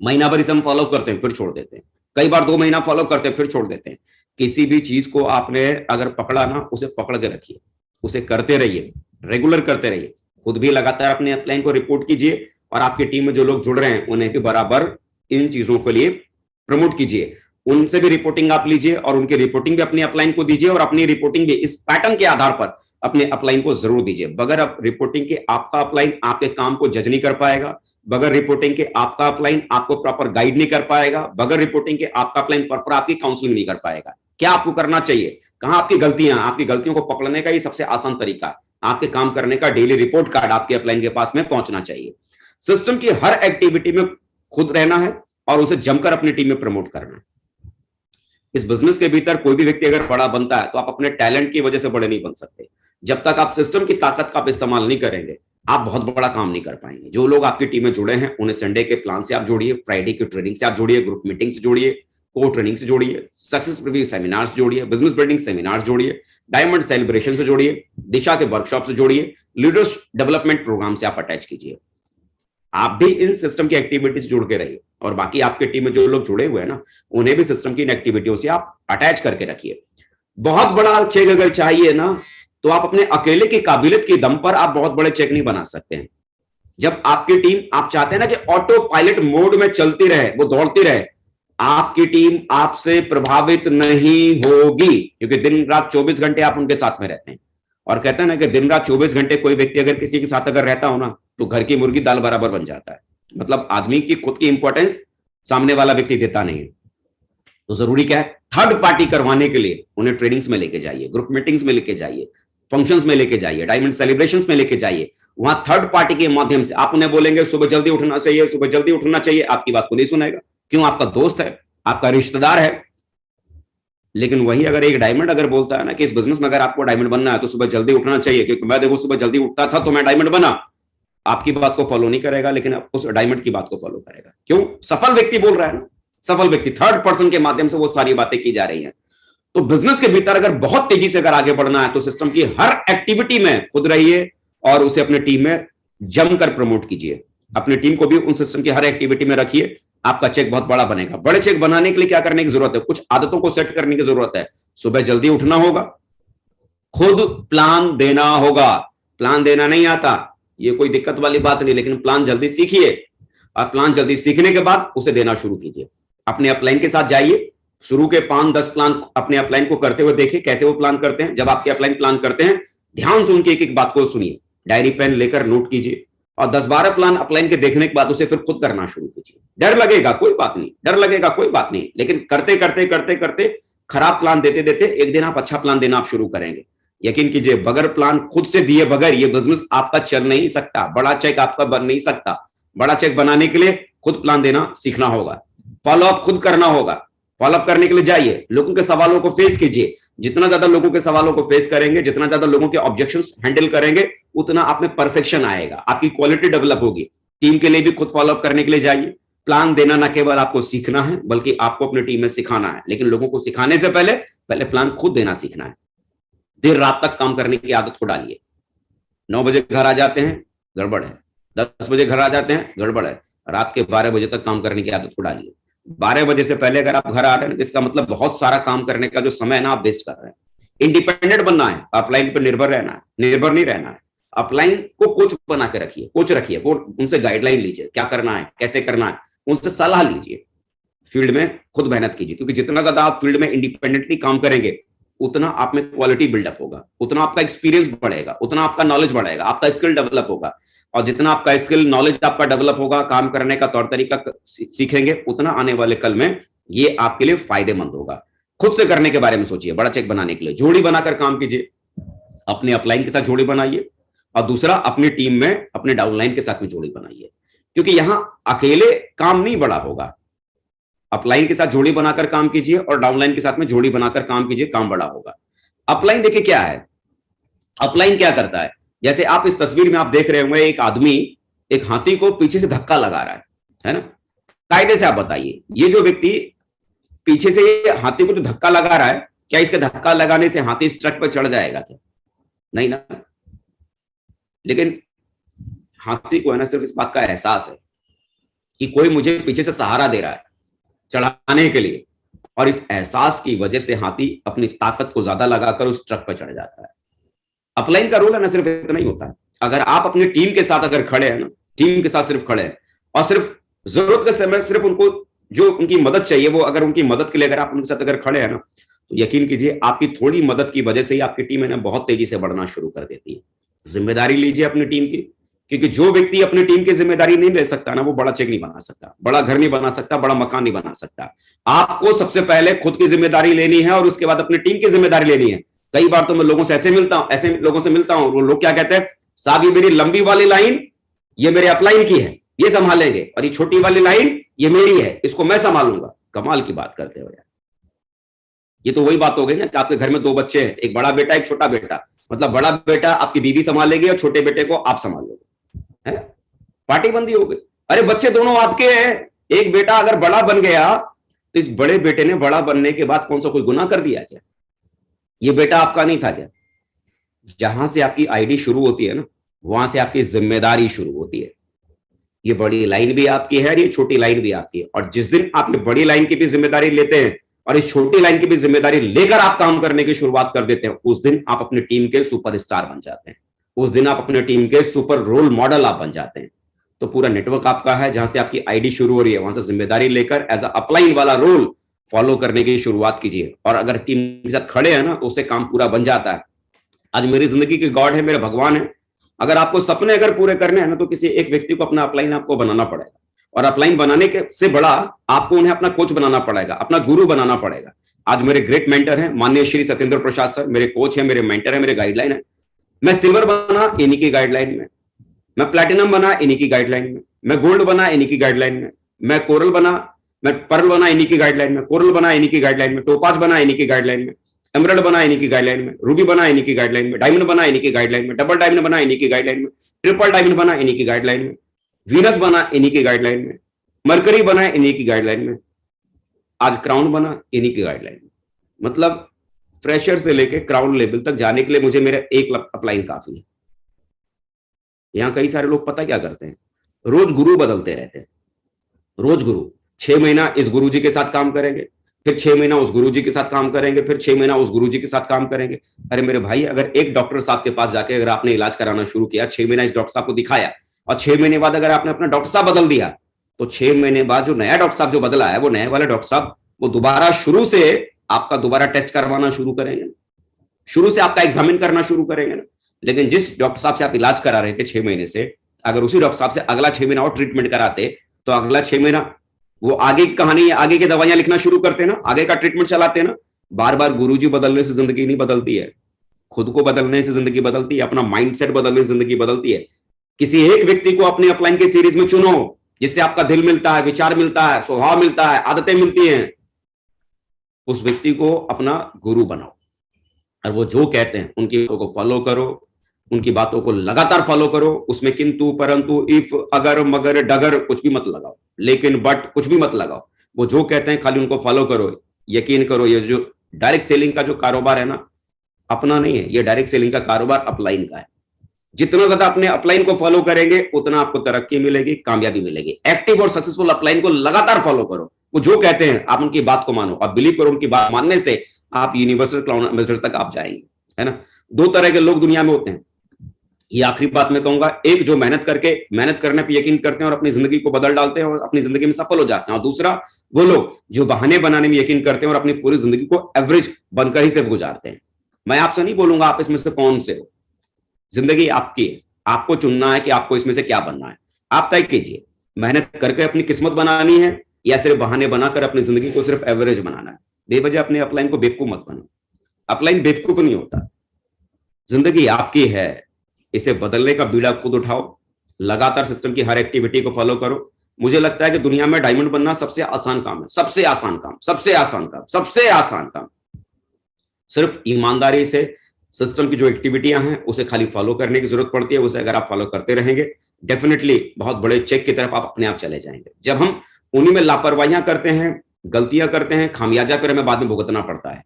महीना भर इसे हम फॉलो करते हैं, फिर छोड़ देते हैं। कई बार 2 महीना फॉलो करते हैं, फिर छोड़ देते हैं। किसी भी चीज को आपने अगर पकड़ा ना, उसे पकड़ के रखिए, उसे करते रहिए, रेगुलर करते रहिए। खुद भी लगातार अपने अपलाइन को रिपोर्ट कीजिए, और आपकी टीम में जो लोग जुड़ रहे हैं उन्हें भी बराबर इन चीजों के लिए प्रमोट कीजिए। उनसे भी रिपोर्टिंग आप लीजिए, और उनकी रिपोर्टिंग भी अपनी अपलाइन को दीजिए, और अपनी रिपोर्टिंग भी इस पैटर्न के आधार पर अपने अपलाइन को जरूर दीजिए। बगैर अब रिपोर्टिंग के आपका अपलाइन आपके काम को जज नहीं कर पाएगा। बगैर रिपोर्टिंग के आपका अपलाइन आपको प्रॉपर गाइड नहीं कर पाएगा। बगैर रिपोर्टिंग के आपका अपलाइन प्रॉपर आपकी काउंसलिंग नहीं कर पाएगा। क्या आपको करना चाहिए, कहां आपकी गलतियां, आपकी गलतियों को पकड़ने का ये सबसे आसान तरीका है। आपके काम करने का डेली रिपोर्ट कार्ड आपके अपलाइन के पास में पहुंचना चाहिए। सिस्टम की हर एक्टिविटी में खुद रहना है और उसे जमकर अपनी टीम में प्रमोट करना है। इस बिजनेस के भीतर कोई भी व्यक्ति अगर बड़ा बनता है तो आप अपने टैलेंट की वजह से बड़े नहीं बन सकते। जब तक आप सिस्टम की ताकत का आप इस्तेमाल नहीं करेंगे, आप बहुत बड़ा काम नहीं कर पाएंगे। जो लोग आपकी टीम में जुड़े हैं उन्हें संडे के प्लान से आप जोड़िए, फ्राइडे की ट्रेनिंग से आप जोड़िए, ग्रुप मीटिंग से जोड़िए, को ट्रेनिंग से जोड़िए, सक्सेस रिव्यू सेमिनार से जोड़िए, बिजनेस बिल्डिंग सेमिनार जोड़िए, डायमंड सेलिब्रेशन से जोड़िए, दिशा के वर्कशॉप से जोड़िए, लीडर्स डेवलपमेंट प्रोग्राम से आप अटैच कीजिए। आप भी इन सिस्टम की एक्टिविटी से जुड़ के रहिए और बाकी आपके टीम में जो लोग जुड़े हुए हैं ना, उन्हें भी सिस्टम की इन एक्टिविटियों से आप अटैच करके रखिए। बहुत बड़ा चेक अगर चाहिए ना, तो आप अपने अकेले की काबिलियत के दम पर आप बहुत बड़े चेक नहीं बना सकते हैं। जब आपकी टीम, आप चाहते हैं ना कि ऑटो पायलट मोड में चलती रहे, वो दौड़ती रहे, आपकी टीम आपसे प्रभावित नहीं होगी, क्योंकि दिन रात 24 घंटे आप उनके साथ में रहते हैं। और कहते हैं ना कि दिन रात 24 घंटे कोई व्यक्ति अगर किसी के साथ अगर रहता हो ना, तो घर की मुर्गी दाल बराबर बन जाता है। मतलब आदमी की खुद की इंपॉर्टेंस सामने वाला व्यक्ति देता नहीं है। तो जरूरी क्या है, थर्ड पार्टी करवाने के लिए उन्हें ट्रेनिंग्स में लेके जाइए, ग्रुप मीटिंग्स में लेके जाइए, फंक्शंस में लेके जाइए, डायमंड सेलिब्रेशंस में लेके जाइए। वहां थर्ड पार्टी के माध्यम से आप उन्हें बोलेंगे सुबह जल्दी उठना चाहिए, सुबह जल्दी उठना चाहिए, आपकी बात को नहीं सुनेगा। क्यों? आपका दोस्त है, आपका रिश्तेदार है। लेकिन वही अगर एक डायमंड अगर बोलता है ना कि इस बिजनेस में अगर आपको डायमंड बनना है तो सुबह जल्दी उठना चाहिए, क्योंकि मैं देखो सुबह जल्दी उठता था तो मैं डायमंड बना, आपकी बात को फॉलो नहीं करेगा, लेकिन उस डायमंड की बात को फॉलो करेगा। क्यों? सफल व्यक्ति बोल रहा है ना, सफल व्यक्ति, थर्ड पर्सन के माध्यम से वो सारी बातें की जा रही हैं। तो बिजनेस के भीतर अगर बहुत तेजी से अगर आगे बढ़ना है तो सिस्टम की हर एक्टिविटी में खुद रहिए और उसे अपने टीम में जमकर प्रमोट कीजिए। अपनी टीम को भी उन सिस्टम की हर एक्टिविटी में रखिए, आपका चेक बहुत बड़ा बनेगा। बड़े चेक बनाने के लिए क्या करने की जरूरत है? कुछ आदतों को सेट करने की जरूरत है। सुबह जल्दी उठना होगा, खुद प्लान देना होगा। प्लान देना नहीं आता, ये कोई दिक्कत वाली बात नहीं, लेकिन प्लान जल्दी सीखिए और प्लान जल्दी सीखने के बाद उसे देना शुरू कीजिए। अपने अपलाइन के साथ जाइए, शुरू के 5-10 प्लान अपने अपलाइन को करते हुए देखिए कैसे वो प्लान करते हैं। जब आपके अपलाइन प्लान करते हैं, ध्यान से उनकी एक एक बात को सुनिए, डायरी पेन लेकर नोट कीजिए और 10-12 प्लान अपलाइन के देखने के बाद उसे फिर खुद करना शुरू कीजिए। डर लगेगा कोई बात नहीं, डर लगेगा कोई बात नहीं, लेकिन करते करते करते करते खराब प्लान देते देते एक दिन आप अच्छा प्लान देना आप शुरू करेंगे। यकीन कीजिए, बगैर प्लान खुद से दिए बगैर ये बिजनेस आपका चल नहीं सकता, बड़ा चेक आपका बन नहीं सकता। बड़ा चेक बनाने के लिए खुद प्लान देना सीखना होगा, फॉलोअप खुद करना होगा। फॉलोअप करने के लिए जाइए, लोगों के सवालों को फेस कीजिए। जितना ज्यादा लोगों के सवालों को फेस करेंगे, जितना ज्यादा लोगों के ऑब्जेक्शंस हैंडल करेंगे, उतना आप में परफेक्शन आएगा, आपकी क्वालिटी डेवलप होगी। टीम के लिए भी खुद फॉलोअप करने के लिए जाइए। प्लान देना ना केवल आपको सीखना है, बल्कि आपको अपनी टीम में सिखाना है। लेकिन लोगों को सिखाने से पहले प्लान खुद देना सीखना है। देर रात तक काम करने की आदत को डालिए। 9 बजे घर आ जाते हैं, गड़बड़ है। 10 बजे घर आ जाते हैं, गड़बड़ है। रात के 12 बजे तक काम करने की आदत को डालिए। 12 बजे से पहले अगर आप घर आ रहे हैं, इसका मतलब बहुत सारा काम करने का जो समय है ना, आप वेस्ट कर रहे हैं। इंडिपेंडेंट बनना है, अपलाइन पर निर्भर रहना है, निर्भर नहीं रहना है। अपलाइन को कोच बना के रखिए, कोच रखिए, वो उनसे गाइडलाइन लीजिए, क्या करना है, कैसे करना है, उनसे सलाह लीजिए। फील्ड में खुद मेहनत कीजिए, क्योंकि जितना ज्यादा आप फील्ड में इंडिपेंडेंटली काम करेंगे, उतना आप में क्वालिटी बिल्डअप होगा, उतना आपका एक्सपीरियंस बढ़ेगा, उतना आपका नॉलेज बढ़ेगा, आपका स्किल डेवलप होगा। और जितना आपका स्किल नॉलेज आपका डेवलप होगा, काम करने का तौर तरीका सीखेंगे, उतना आने वाले कल में ये आपके लिए फायदेमंद होगा। खुद से करने के बारे में सोचिए। बड़ा चेक बनाने के लिए जोड़ी बनाकर काम कीजिए, अपने अपलाइन के साथ जोड़ी बनाइए, और दूसरा अपनी टीम में अपने डाउनलाइन के साथ में जोड़ी बनाइए, क्योंकि यहां अकेले काम नहीं बड़ा होगा। अपलाइन के साथ जोड़ी बनाकर काम कीजिए और डाउनलाइन के साथ में जोड़ी बनाकर काम कीजिए, काम बड़ा होगा। अपलाइन देखिए क्या है, अपलाइन क्या करता है, जैसे आप इस तस्वीर में आप देख रहे होंगे, एक आदमी एक हाथी को पीछे से धक्का लगा रहा है ना। कायदे से आप बताइए, ये जो व्यक्ति पीछे से ये हाथी को जो धक्का लगा रहा है, क्या इसके धक्का लगाने से हाथी इस ट्रक पर चढ़ जाएगा क्या? नहीं ना। लेकिन हाथी को है ना सिर्फ इस बात का एहसास है कि कोई मुझे पीछे से सहारा दे रहा है चढ़ाने के लिए, और इस एहसास की वजह से हाथी अपनी ताकत को ज्यादा लगाकर उस ट्रक पर चढ़ जाता है। अपलाइन का रोल है ना सिर्फ इतना ही होता है। अगर आप अपनी टीम के साथ अगर खड़े हैं ना, टीम के साथ सिर्फ खड़े हैं और सिर्फ जरूरत के समय सिर्फ उनको जो उनकी मदद चाहिए, वो अगर उनकी मदद के लिए अगर आप उनके साथ अगर खड़े हैं ना, तो यकीन कीजिए आपकी थोड़ी मदद की वजह से ही आपकी टीम है ना बहुत तेजी से बढ़ना शुरू कर देती है। जिम्मेदारी लीजिए अपनी टीम की, क्योंकि जो व्यक्ति अपनी टीम की जिम्मेदारी नहीं ले सकता ना, वो बड़ा चेक नहीं बना सकता, बड़ा घर नहीं बना सकता, बड़ा मकान नहीं बना सकता। आपको सबसे पहले खुद की जिम्मेदारी लेनी है और उसके बाद अपनी टीम की जिम्मेदारी लेनी है। कई बार तो मैं लोगों से ऐसे लोगों से मिलता हूं, वो लोग क्या कहते हैं, साहब ये मेरी लंबी वाली लाइन ये मेरे अपलाइन की है, ये संभालेंगे, और ये छोटी वाली लाइन ये मेरी है, इसको मैं संभालूंगा। कमाल की बात करते हो यार। ये तो वही बात हो गई ना कि आपके घर में 2 बच्चे हैं, एक बड़ा बेटा एक छोटा बेटा, मतलब बड़ा बेटा आपकी बीवी संभालेगी और छोटे बेटे को आप संभालोगे, है पार्टी बंदी हो गई। अरे बच्चे दोनों आपके हैं, एक बेटा अगर बड़ा बन गया तो इस बड़े बेटे ने बड़ा बनने के बाद कौन सा कोई गुनाह कर दिया क्या? ये बेटा आपका नहीं था क्या? जहां से आपकी आईडी शुरू होती है ना, वहां से आपकी जिम्मेदारी शुरू होती है। ये बड़ी लाइन भी आपकी है, ये छोटी लाइन भी आपकी है, और जिस दिन आप ये बड़ी लाइन की भी जिम्मेदारी लेते हैं और इस छोटी लाइन की भी जिम्मेदारी लेकर आप काम करने की शुरुआत कर देते हैं, उस दिन आप अपनी टीम के सुपरस्टार बन जाते हैं, उस दिन आप अपने टीम के सुपर रोल मॉडल आप बन जाते हैं। तो पूरा नेटवर्क आपका है, जहां से आपकी आईडी शुरू हो रही है वहां से जिम्मेदारी लेकर एज अ अपलाइन वाला रोल फॉलो करने की शुरुआत कीजिए, और अगर टीम के साथ खड़े हैं ना तो उससे काम पूरा बन जाता है। आज मेरी जिंदगी के गॉड है, मेरे भगवान है, अगर आपको सपने अगर पूरे करने हैं ना तो किसी एक व्यक्ति को अपना अपलाइन आपको बनाना पड़ेगा, और अपलाइन बनाने के से बड़ा आपको उन्हें अपना कोच बनाना पड़ेगा, अपना गुरु बनाना पड़ेगा। आज मेरे ग्रेट मेंटर हैं माननीय श्री सत्येंद्र प्रसाद सर, मेरे कोच हैं, मेरे मेंटर हैं, मेरे गाइडलाइन है। मैं सिल्वर बना इन्हीं की गाइडलाइन में, मैं प्लैटिनम बना इन्हीं की गाइडलाइन में, मैं गोल्ड बना इन्हीं की गाइडलाइन में, मैं कोरल बना, मैं पर्ल बना इन्हीं की गाइडलाइन में, कोरल बना इन्हीं की गाइडलाइन में, टोपाज बना इन्हीं की गाइडलाइन में, एमरल्ड बना इन्हीं की गाइडलाइन में, रूबी बना इन्हीं की गाइडलाइन में, डायमंड बना इन्हीं की गाइडलाइन में, डबल डायमंड बना इन्हीं की गाइडलाइन में, ट्रिपल डायमंड बना इन्हीं की गाइडलाइन में, वीनस बना इन्हीं की गाइडलाइन में, मरकरी बना इन्हीं की गाइडलाइन में, आज क्राउन बना इन्हीं की गाइडलाइन में। मतलब फ्रेशर से लेके क्राउन लेवल तक जाने के लिए मुझे मेरा एक अपलाइन काफी है। यहां कई सारे लोग पता क्या करते हैं, रोज गुरु बदलते रहते हैं, रोज गुरु, 6 महीना इस गुरु जी के साथ काम करेंगे, फिर 6 महीना उस गुरुजी के साथ काम करेंगे, फिर 6 महीना उस गुरुजी के साथ काम करेंगे। अरे मेरे भाई, अगर एक डॉक्टर साहब के पास जाके अगर आपने इलाज कराना शुरू किया, 6 महीना इस डॉक्टर साहब को दिखाया, और 6 महीने बाद अगर आपने अपना डॉक्टर साहब बदल दिया, तो 6 महीने बाद जो नया डॉक्टर साहब जो बदला है, वो नए वाले डॉक्टर साहब वो दोबारा शुरू से आपका दोबारा टेस्ट करवाना शुरू करेंगे, शुरू से आपका एग्जामिन करना शुरू करेंगे ना। लेकिन जिस डॉक्टर साहब से आप इलाज करा रहे थे 6 महीने से, अगर उसी डॉक्टर साहब से अगला 6 महीना और ट्रीटमेंट कराते, तो अगला 6 महीना वो आगे की कहानी, आगे की दवाइयां लिखना शुरू करते ना, आगे का ट्रीटमेंट चलाते ना। बार बार गुरुजी बदलने से जिंदगी नहीं बदलती है, खुद को बदलने से जिंदगी बदलती है, अपना माइंडसेट बदलने से जिंदगी बदलती है। किसी एक व्यक्ति को अपने अपलाइन के सीरीज में चुनो, जिससे आपका दिल मिलता है, विचार मिलता है, स्वभाव मिलता है, आदतें मिलती हैं, उस व्यक्ति को अपना गुरु बनाओ, और वो जो कहते हैं उनकी बातों को फॉलो करो, उनकी बातों को लगातार फॉलो करो। उसमें किंतु परंतु इफ अगर मगर डगर कुछ भी मत लगाओ, लेकिन बट कुछ भी मत लगाओ। वो जो कहते हैं खाली उनको फॉलो करो। यकीन करो, ये जो डायरेक्ट सेलिंग का जो कारोबार है ना, अपना नहीं है, ये डायरेक्ट सेलिंग का कारोबार अपलाइन का है। जितना ज्यादा अपने अपलाइन को फॉलो करेंगे उतना आपको तरक्की मिलेगी, कामयाबी मिलेगी। एक्टिव और सक्सेसफुल अपलाइन को लगातार फॉलो करो। वो जो कहते हैं आप उनकी बात को मानो, आप बिलीव करो, उनकी बात मानने से आप यूनिवर्सल क्लाउड एम्बेसडर तक आप जाएंगे, है ना। 2 तरह के लोग दुनिया में होते हैं, ये आखिरी बात मैं कहूंगा। एक जो मेहनत करने पे यकीन करते हैं और अपनी जिंदगी को बदल डालते हैं और अपनी जिंदगी में सफल हो जाते हैं, और दूसरा वो लोग जो बहाने बनाने में यकीन करते हैं और अपनी पूरी जिंदगी को एवरेज बनकर ही से गुजारते हैं। मैं आपसे नहीं बोलूंगा आप इसमें से कौन से हो, जिंदगी आपकी है, आपको चुनना है कि आपको इसमें से क्या बनना है। आप तय कीजिए, मेहनत करके अपनी किस्मत बनानी है या सिर्फ बहाने बनाकर अपनी जिंदगी को सिर्फ एवरेज बनाना है। बेवजह अपने अपलाइन को बेवकूफ मत बनो, अपलाइन बेवकूफ नहीं होता। जिंदगी आपकी है, इसे बदलने का बीड़ा खुद उठाओ, लगातार सिस्टम की हर एक्टिविटी को फॉलो करो। मुझे लगता है कि दुनिया में डायमंड बनना सबसे आसान काम है, सबसे आसान काम, सबसे आसान काम, सबसे आसान काम। सिर्फ ईमानदारी से सिस्टम की जो एक्टिविटियां हैं उसे खाली फॉलो करने की जरूरत पड़ती है। उसे अगर आप फॉलो करते रहेंगे, डेफिनेटली बहुत बड़े चेक की तरफ आप अपने आप चले जाएंगे। जब हम उन्हीं में लापरवाहियां करते हैं, गलतियां करते हैं, खामियाजा फिर हमें बाद में भुगतना पड़ता है।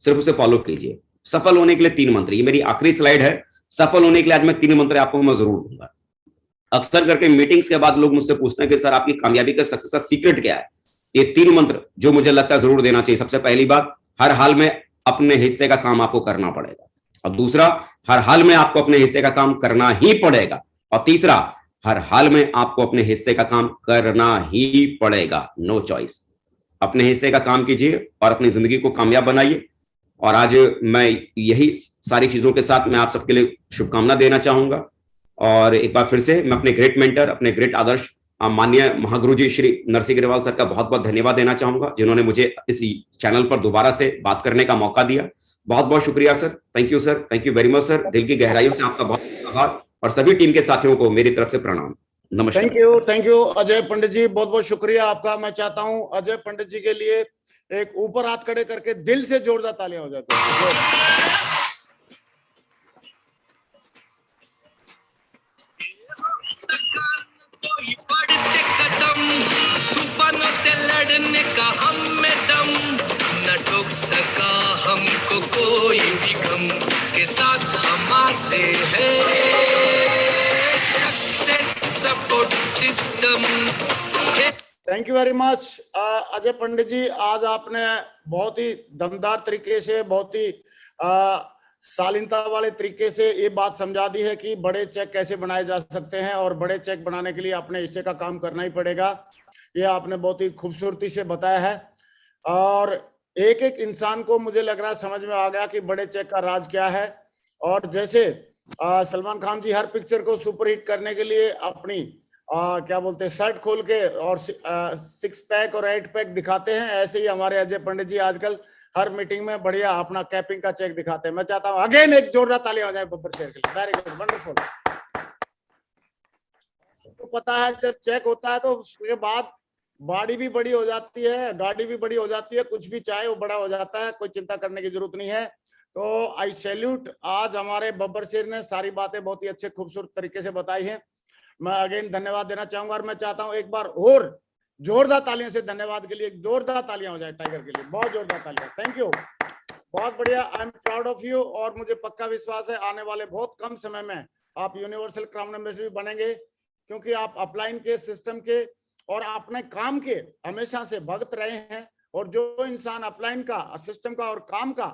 सिर्फ उसे फॉलो कीजिए। सफल होने के लिए 3 मंत्र, ये मेरी आखिरी स्लाइड है। सफल होने के लिए आज मैं 3 मंत्र आपको मैं जरूर दूंगा। अक्सर करके मीटिंग्स के बाद लोग मुझसे पूछते हैं कि सर आपकी कामयाबी का सक्सेस का सीक्रेट क्या है। ये 3 मंत्र जो मुझे लगता है जरूर देना चाहिए। सबसे पहली बात, हर हाल में अपने हिस्से का काम आपको करना पड़ेगा, और दूसरा, हर हाल में आपको अपने हिस्से का काम करना ही पड़ेगा, और तीसरा, हर हाल में आपको अपने हिस्से का काम करना ही पड़ेगा, नो चॉइस। अपने हिस्से का काम कीजिए और अपनी जिंदगी को कामयाब बनाइए। और आज मैं यही सारी चीजों के साथ मैं आप सबके लिए शुभकामना देना चाहूंगा। और एक बार फिर से मैं अपने ग्रेट मेंटर, अपने ग्रेट आदर्श माननीय महागुरु जी श्री नरसिंह ग्रेवाल सर का बहुत बहुत धन्यवाद देना चाहूंगा, जिन्होंने मुझे इस चैनल पर दोबारा से बात करने का मौका दिया। बहुत बहुत शुक्रिया sir, thank you sir, thank you very much sir. दिल की गहराइयों से आपका बहुत आभार, और सभी टीम के साथियों को मेरी तरफ से प्रणाम, नमस्कार। थैंक यू अजय पंडित जी, बहुत बहुत शुक्रिया आपका। मैं चाहता हूं अजय पंडित जी के लिए एक ऊपर हाथ खड़े करके दिल से जोरदार तालियां हो जाती है। तूफानों से लड़ने का हम में दम, न ठोक सका हमको कोई भी गम, के साथ हम आते हैं support system. Thank you very much Ajay Pandit ji, आज आपने बहुत ही दमदार तरीके से, बहुत ही शालीनता वाले तरीके से ये बात समझा दी है कि बड़े चेक कैसे बनाए जा सकते हैं, और बड़े चेक बनाने के लिए आपने हिस्से का काम करना ही पड़ेगा। ये आपने बहुत ही खूबसूरती से बताया है, और एक एक इंसान को मुझे लग रहा है समझ में आ गया कि बड़े चेक का राज क्या है। और जैसे सलमान खान जी हर पिक्चर को सुपरहिट करने के लिए अपनी क्या बोलते हैं शर्ट खोल के और 6 पैक और 8 पैक दिखाते हैं, ऐसे ही हमारे अजय पंडित जी आजकल हर मीटिंग में बढ़िया अपना कैपिंग का चेक दिखाते हैं। मैं चाहता हूं अगेन एक जोरदार तालियां हो जाए बब्बर शेर के लिए। Very good, wonderful. तो पता है जब चेक होता है तो उसके बाद बॉडी भी बड़ी हो जाती है, गाड़ी भी बड़ी हो जाती है, कुछ भी चाहे वो बड़ा हो जाता है, कोई चिंता करने की जरूरत नहीं है। तो आई सैल्यूट, आज हमारे बब्बर शेर ने सारी बातें बहुत ही अच्छे खूबसूरत तरीके से बताई हैं। मैं अगेन धन्यवाद देना चाहूंगा, और मैं चाहता हूं एक बार और जोरदार तालियों से धन्यवाद के लिए जोरदार तालियां हो जाए टाइगर के लिए, बहुत जोरदार तालियां। थैंक यू, बहुत बढ़िया। I am proud of you, और मुझे पक्का विश्वास है आने वाले बहुत कम समय में आप यूनिवर्सल क्राउन एम्बेसडर बनेंगे, क्योंकि आप अपलाइन के सिस्टम के और अपने काम के हमेशा से भक्त रहे हैं। और जो इंसान अपलाइन का, सिस्टम का और काम का